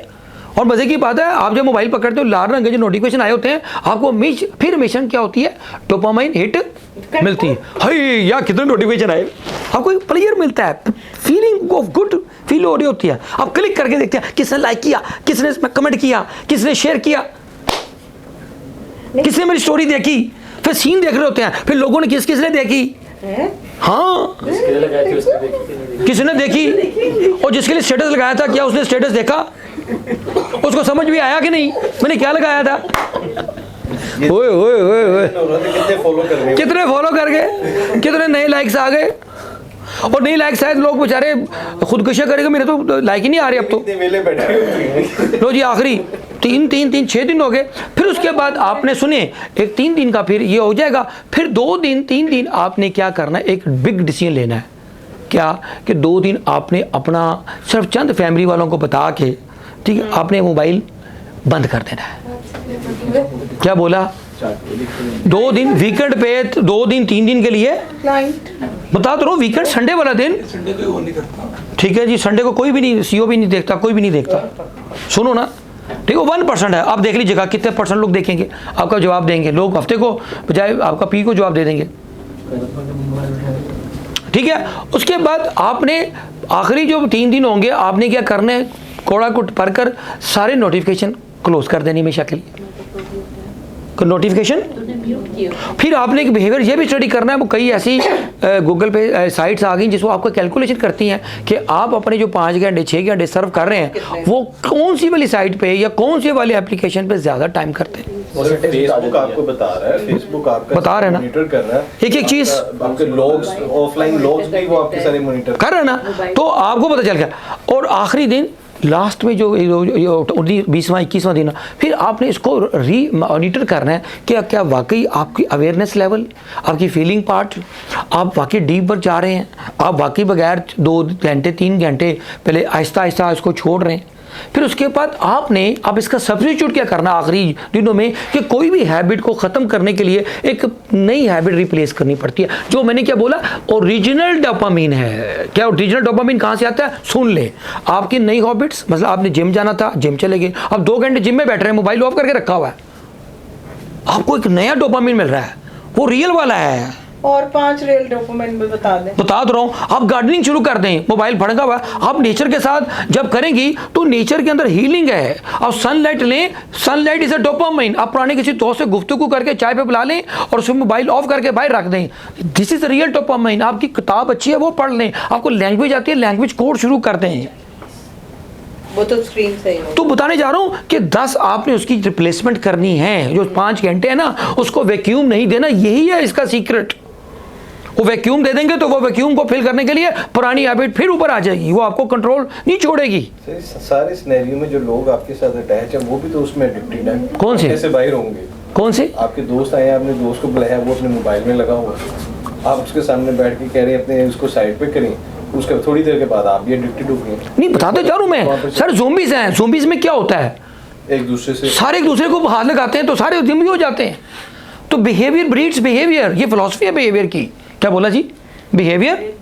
और मज़े की बात है, आप जब मोबाइल पकड़ते हो, लाल रंग के जो नोटिफिकेशन आए होते हैं, आपको फिर मिशन क्या होती है, डोपामाइन हिट मिलती है। हाय यार कितने नोटिफिकेशन आए, आपको एक प्लेयर मिलता है, फीलिंग ऑफ गुड फील हो रही होती है। आप क्लिक करके देखते हैं किसने लाइक किया, किसने कमेंट किया, किसने शेयर किया, किसने मेरी स्टोरी देखी, फिर सीन देख रहे होते हैं, फिर लोगों ने किसने देखी, हाँ किसने देखी, और जिसके लिए स्टेटस लगाया था क्या उसने स्टेटस देखा, उसको समझ भी आया कि नहीं मैंने क्या लगाया था। ओए ओए ओए ओए, कितने फॉलो कर गए, कितने नए लाइक्स आ गए, और नई लाइक्स आए लोग बेचारे खुदकुशी करेंगे, मेरे तो लाइक ही नहीं आ रहे अब तो। लो जी आखिरी 6 दिन हो गए। फिर उसके बाद आपने सुने एक 3 दिन का फिर ये हो जाएगा, फिर 2 दिन 3 दिन आपने क्या करना है, एक बिग डिसीजन लेना है। क्या कि 2 दिन आपने अपना सिर्फ चंद फैमिली वालों को बता के ठीक है, आपने मोबाइल बंद कर देना है। क्या बोला? 2 दिन वीकेंड पे, 2 दिन 3 दिन के लिए बता तो रहा हूँ, वीकेंड संडे वाला दिन, ठीक है जी, संडे को कोई भी नहीं, सीओ भी नहीं देखता, कोई भी नहीं देखता, सुनो ना, ठीक है, 1% है। आप देख लीजिएगा कितने % लोग देखेंगे, आपका जवाब देंगे, लोग हफ्ते को बजाय आपका पी को जवाब दे देंगे, ठीक है। उसके बाद आपने आखिरी जो 3 दिन होंगे, आपने क्या करना है, कोड़ा को पढ़कर सारे नोटिफिकेशन क्लोज कर देनी हमेशा के लिए, नोटिफिकेशन। फिर आपने एक बिहेवियर ये भी स्टडी करना है, वो कई ऐसी गूगल पे साइट्स आ गई जिसको आपको कैलकुलेशन करती हैं कि आप अपने जो 5 घंटे 6 घंटे सर्व कर रहे हैं वो कौन सी वाली साइट पे या कौन सी वाली एप्लीकेशन पे ज़्यादा टाइम करते हैं। फेसबुक आपको बता रहा है, फेसबुक आपका बता रहे हैं ना, मॉनिटर कर रहा है, एक चीज़, आपके लॉग्स, ऑफलाइन लॉग्स भी वो आपके सारे मॉनिटर कर रहे हैं ना, तो आपको पता चल गया। और आखिरी दिन लास्ट में जो 20वां 21वां दिन, फिर आपने इसको री मॉनिटर करना है कि क्या वाकई आपकी अवेयरनेस लेवल, आपकी फीलिंग पार्ट, आप वाकई डीप पर जा रहे हैं, आप वाकई बगैर 2 घंटे 3 घंटे पहले आहिस्ता आहिस्ता इसको छोड़ रहे हैं। फिर उसके बाद आपने अब इसका सब्स्टिट्यूट क्या करना आखिरी दिनों में कि कोई भी हैबिट को ख़त्म करने के लिए एक नई हैबिट रिप्लेस करनी पड़ती है। जो मैंने क्या बोला, ओरिजिनल डोपामिन है। क्या ओरिजिनल डोपामिन कहाँ से आता है? सुन ले, आपकी नई हैबिट्स, मतलब आपने जिम जाना था, जिम चले गए, अब 2 घंटे जिम में बैठ रहे हैं, मोबाइल ऑफ करके रखा हुआ है, आपको एक नया डोपामिन मिल रहा है, वो रियल वाला है। और 5 रियल डोपामिन भी बता दें, बता दो रहा हूँ, आप गार्डनिंग शुरू कर दें, मोबाइल फड़का हुआ, आप नेचर के साथ जब करेंगी तो नेचर के अंदर हीलिंग है। आप सनलाइट लें, सनलाइट इज अ डोपामाइन। आप पुराने किसी दोस्त से गुफ्तगू करके चाय पे बुला लें और उसमें मोबाइल ऑफ करके बाहर रख दें, दिस इज रियल डोपामाइन। आपकी किताब अच्छी है वो पढ़ लें, आपको लैंग्वेज आती है, लैंग्वेज कोर्स शुरू कर दें। वो तो स्क्रीन से ही तो बताने जा रहा हूँ कि 10 आपने उसकी रिप्लेसमेंट करनी है। जो 5 घंटे है ना, उसको वैक्यूम नहीं देना, यही है इसका सीक्रेट। वो वैक्यूम दे देंगे तो वो वैक्यूम को फिल करने के लिए पुरानी हैबिट फिर ऊपर आ जाएगी, वो आपको कंट्रोल नहीं छोड़ेगी। सारे सिनेरियो में जो लोग आपके साथ अटैच हैं वो भी तो उसमें एडिक्टेड हैं। कौन से? कैसे बाहर होंगे? कौन से? आपके दोस्त आए, आपने दोस्त को बुलाया, वो अपने मोबाइल में लगा हुआ, आप उसके सामने बैठ के कह रहे हैं अपने उसको साइड पे करें, उसके थोड़ी देर के बाद आप भी एडिक्टेड हो गए। नहीं, बताते जा रहा हूँ मैं सर, ज़ोंबीज़ हैं। ज़ोंबीज़ में क्या होता है, एक दूसरे से सारे एक दूसरे को हाथ लगाते हैं तो सारे जिम्मी हो जाते हैं। तो बिहेवियर ब्रीड्स बिहेवियर, ये फिलॉसफी है बिहेवियर की। क्या बोला जी? बिहेवियर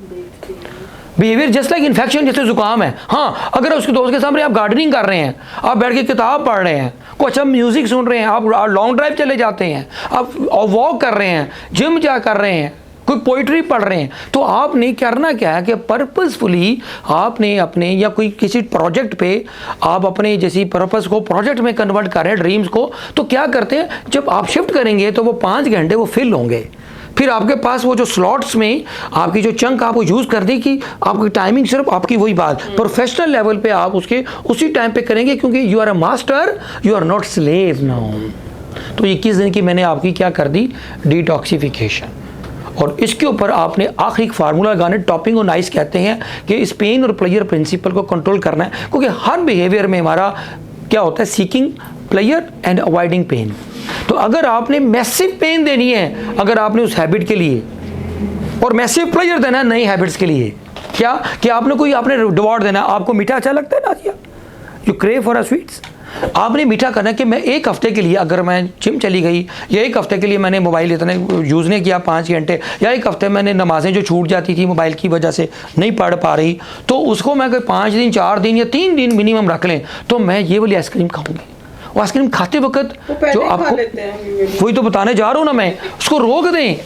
जस्ट लाइक इन्फेक्शन, जैसे जुकाम है। हाँ, अगर उसके दोस्त के सामने आप गार्डनिंग कर रहे हैं, आप बैठ के किताब पढ़ रहे हैं, कुछ अच्छा म्यूजिक सुन रहे हैं, आप लॉन्ग ड्राइव चले जाते हैं, आप वॉक कर रहे हैं, जिम जा कर रहे हैं, कोई पोइट्री पढ़ रहे हैं, तो आपने करना क्या है कि पर्पसफुली आपने अपने या कोई किसी प्रोजेक्ट पे आप अपने जैसी पर्पस को प्रोजेक्ट में कन्वर्ट कर रहे हैं, ड्रीम्स को, तो क्या करते हैं, जब आप शिफ्ट करेंगे तो वो 5 घंटे वो फिल होंगे। फिर आपके पास वो जो स्लॉट्स में आपकी जो चंक आपको यूज़ करने की आपकी टाइमिंग, सिर्फ आपकी वही बात प्रोफेशनल लेवल पे आप उसके उसी टाइम पे करेंगे, क्योंकि you are a master, you are not slave now. तो 21 दिन की मैंने आपकी क्या कर दी, डिटॉक्सिफिकेशन। और इसके ऊपर आपने आखिरी फार्मूला लगाने, टॉपिंग और नाइस कहते हैं कि इस पेन और प्लेजर प्रिंसिपल को कंट्रोल करना है, क्योंकि हर बिहेवियर में हमारा क्या होता है, seeking pleasure and avoiding pain. तो अगर आपने मैसिव पेन देनी है अगर आपने उस हैबिट के लिए, और मैसिव प्लेजर देना है नई हैबिट्स के लिए, क्या कि आपने कोई आपने रिवॉर्ड देना है। आपको मीठा अच्छा लगता है Nazia, you crave for a sweets, आपने मीठा करना है कि मैं 1 हफ्ते के लिए, अगर मैं जिम चली गई या 1 हफ्ते के लिए मैंने मोबाइल इतने यूज़ नहीं किया 5 घंटे, या 1 हफ्ते मैंने नमाजें जो छूट जाती थी मोबाइल की वजह से नहीं पढ़ पा रही, तो उसको मैं कोई 5 दिन 4 दिन या 3 दिन मिनिमम रख लें, तो मैं ये वाली आइसक्रीम खाऊंगी। वो आइसक्रीम खाते वक्त जो आपको, वही तो बताने जा रहा हूँ ना मैं, उसको रोक दें।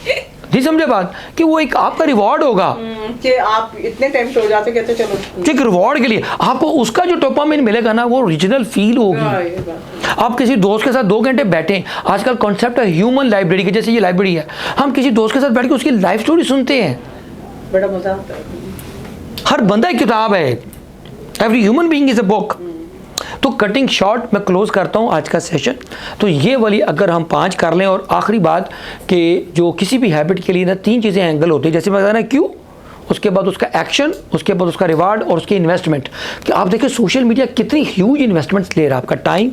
जी समझे बात, कि वो एक आपका रिवॉर्ड होगा कि आप इतने टाइम हो जाते कहते चलो एक रिवॉर्ड के लिए आपको उसका जो डोपामाइन मिलेगा ना, वो ओरिजिनल फील होगी। आप किसी दोस्त के साथ 2 घंटे बैठें, आजकल कॉन्सेप्ट है ह्यूमन लाइब्रेरी के, जैसे ये लाइब्रेरी है, हम किसी दोस्त के साथ बैठ के उसकी लाइफ स्टोरी सुनते हैं, बड़ा मजा आता है। हर बंदा एक किताब है, every human being is a book. तो कटिंग शॉर्ट मैं क्लोज करता हूँ आज का सेशन। तो ये वाली अगर हम 5 कर लें, और आखिरी बात कि जो किसी भी हैबिट के लिए ना 3 चीज़ें एंगल होती है, जैसे मैं बताना क्यों, उसके बाद उसका एक्शन, उसके बाद उसका रिवार्ड और उसकी इन्वेस्टमेंट। कि आप देखिए सोशल मीडिया कितनी ह्यूज इन्वेस्टमेंट्स ले रहा है, आपका टाइम,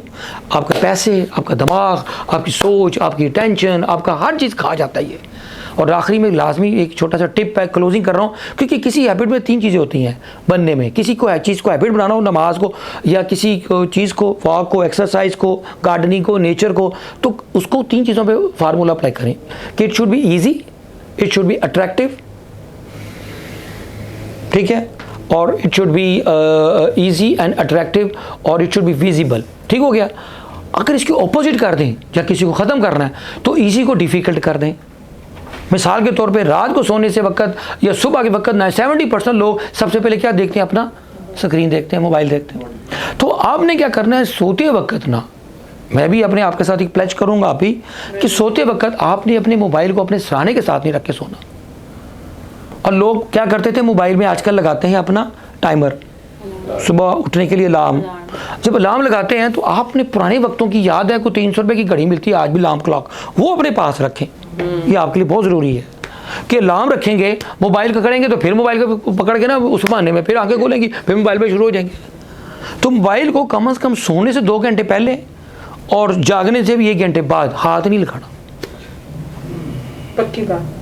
आपका पैसे, आपका दिमाग, आपकी सोच, आपकी टेंशन, आपका हर चीज़ खा जाता है ये। और आखिरी में लाजमी एक छोटा सा टिप है, क्लोजिंग कर रहा हूँ, क्योंकि किसी हैबिट में 3 चीज़ें होती हैं बनने में। किसी को चीज़ को हैबिट बनाना हो, नमाज को या किसी चीज़ को, वॉक को, एक्सरसाइज को, गार्डनिंग को, नेचर को, तो उसको 3 चीज़ों पे फार्मूला अप्लाई करें कि it should be easy, it should be attractive, ठीक है, और it should be easy and attractive, और इट शुड बी विजिबल। ठीक हो गया। अगर इसके ऑपोजिट कर दें या किसी को ख़त्म करना है तो ईजी को डिफ़िकल्ट कर दें। मिसाल के तौर पे रात को सोने से वक्त या सुबह के वक्त ना 70% लोग सबसे पहले क्या देखते हैं, अपना स्क्रीन देखते हैं, मोबाइल देखते हैं। तो आपने क्या करना है, सोते वक्त ना, मैं भी अपने आपके साथ एक प्लेज करूँगा आप भी, कि सोते वक्त आपने अपने मोबाइल को अपने सराहने के साथ नहीं रख के सोना। और लोग क्या करते थे, मोबाइल में आजकल लगाते हैं अपना टाइमर, सुबह उठने के लिए अलार्म। जब अलार्म लगाते हैं तो आपने पुराने वक्तों की याद है, कोई 300 रुपये की घड़ी मिलती है आज भी, अलार्म क्लॉक, वो अपने पास रखें। ये आपके लिए बहुत ज़रूरी है कि अलार्म रखेंगे, मोबाइल पकड़ेंगे तो फिर मोबाइल को पकड़ के ना उस बहाने में फिर आंखें खोलेंगी, फिर मोबाइल पे शुरू हो जाएंगे। तो मोबाइल को कम से कम सोने से 2 घंटे पहले और जागने से भी 1 घंटे बाद हाथ नहीं लगाना। पक्की बात।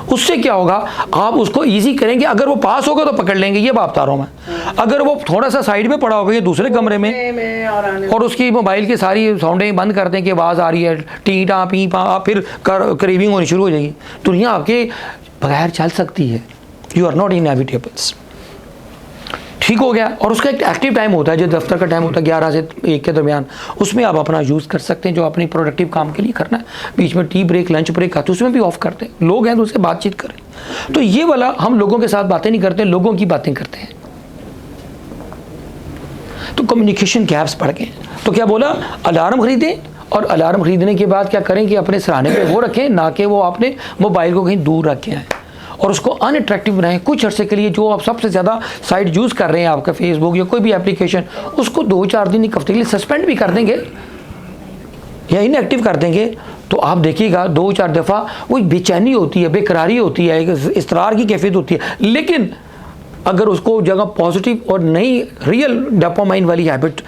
उससे क्या होगा, आप उसको इजी करेंगे। अगर वो पास होगा तो पकड़ लेंगे, ये बात बता रहा हूँ मैं। अगर वो थोड़ा सा साइड में पड़ा होगा या दूसरे कमरे में और उसकी मोबाइल की सारी साउंडें बंद कर दें कि आवाज़ आ रही है, टी टा पी पा, फिर क्रेविंग होनी शुरू हो जाएगी। दुनिया आपके बगैर चल सकती है, यू आर नॉट इनएविटेबल्स। ठीक हो गया। और उसका एक एक्टिव टाइम होता है, जो दफ्तर का टाइम होता है 11 से 1 के दरमियान, उसमें आप अपना यूज़ कर सकते हैं जो अपनी प्रोडक्टिव काम के लिए करना है। बीच में टी ब्रेक, लंच ब्रेक आते उसमें भी ऑफ करते हैं। लोग हैं तो उससे बातचीत करें। तो ये वाला, हम लोगों के साथ बातें नहीं करते, लोगों की बातें करते हैं। तो कम्युनिकेशन गैप्स बढ़ गए। तो क्या बोला, अलार्म खरीदें, और अलार्म खरीदने के बाद क्या करें कि अपने सराहने पे वो रखें, ना कि वो अपने मोबाइल को कहीं दूर रखें हैं, और उसको अनअट्रैक्टिव बनाएं। कुछ अर्से के लिए जो आप सबसे ज़्यादा साइट यूज़ कर रहे हैं, आपका फेसबुक या कोई भी एप्लीकेशन, उसको 2-4 दिन, 1 हफ्ते के लिए सस्पेंड भी कर देंगे या इनएक्टिव कर देंगे, तो आप देखिएगा 2-4 दफ़ा वो बेचैनी होती है, बेकरारी होती है, एक इसरार की कैफियत होती है। लेकिन अगर उसको जगह पॉजिटिव और नई रियल डोपामाइन वाली हैबिट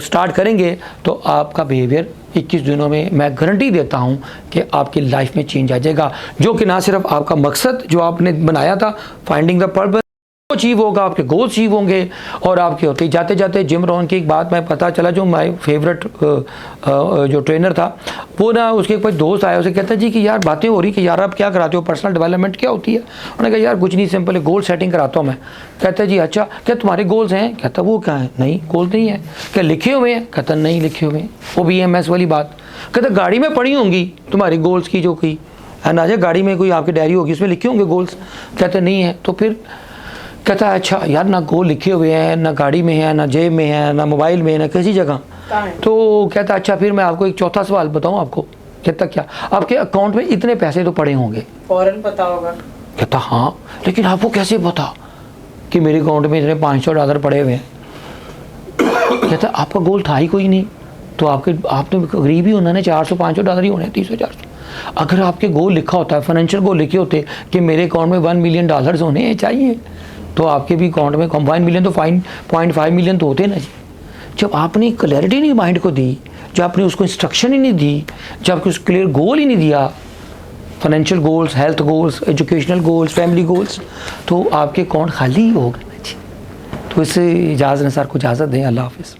स्टार्ट करेंगे तो आपका बिहेवियर 21 दिनों में, मैं गारंटी देता हूं कि आपकी लाइफ में चेंज आ जाएगा। जो कि ना सिर्फ आपका मकसद जो आपने बनाया था, फाइंडिंग द पर्पस, अचीव होगा, आपके गोल अचीव होंगे, और आपके होते जाते जाते जिम रॉन की एक बात मैं पता चला, जो माय फेवरेट जो ट्रेनर था, वो ना उसके कोई दोस्त आया, उसे कहता जी कि यार बातें हो रही कि यार आप क्या कराते हो, पर्सनल डेवलपमेंट क्या होती है। उन्होंने कहा यार कुछ नहीं, सिंपल है, गोल सेटिंग कराता हूँ मैं। कहता जी अच्छा, क्या तुम्हारे गोल्स हैं? कहता वो क्या है? नहीं गोल नहीं है। क्या लिखे हुए हैं? कहता नहीं लिखे हुए हैं। वो BMS वाली बात। कहता गाड़ी में पड़ी होंगी तुम्हारी गोल्स की, जो कोई है ना, गाड़ी में कोई आपकी डायरी होगी, उसमें लिखे होंगे गोल्स। कहते नहीं है। तो फिर कहता है अच्छा यार, ना गोल लिखे हुए हैं, ना गाड़ी में है, ना जेब में है, ना मोबाइल में है, ना किसी जगह। तो कहता अच्छा फिर मैं आपको एक चौथा सवाल बताऊं आपको। कहता क्या? आपके अकाउंट में इतने पैसे तो पड़े होंगे। फौरन पता होगा। कहता हाँ, लेकिन आपको कैसे पता कि मेरे अकाउंट में इतने $500 पड़े हुए हैं? कहता आपका गोल था ही कोई नहीं, तो आपने गरीब ही होना ना, $400-500 ही होने, 300-400। अगर आपके गोल लिखा होता है, फाइनेंशियल गोल लिखे होते कि मेरे अकाउंट में $1 मिलियन होने चाहिए, तो आपके भी अकाउंट में 1 मिलियन तो 0.5 मिलियन तो होते ना जी। जब आपने क्लैरिटी नहीं माइंड को दी, जब आपने उसको इंस्ट्रक्शन ही नहीं दी, जब आपको उस क्लियर गोल ही नहीं दिया, financial goals, health goals, educational goals, family goals, तो आपके अकाउंट खाली ही हो गए जी। तो इससे इजाज़त ने सर को इजाज़त दें। अल्लाह हाफिज़।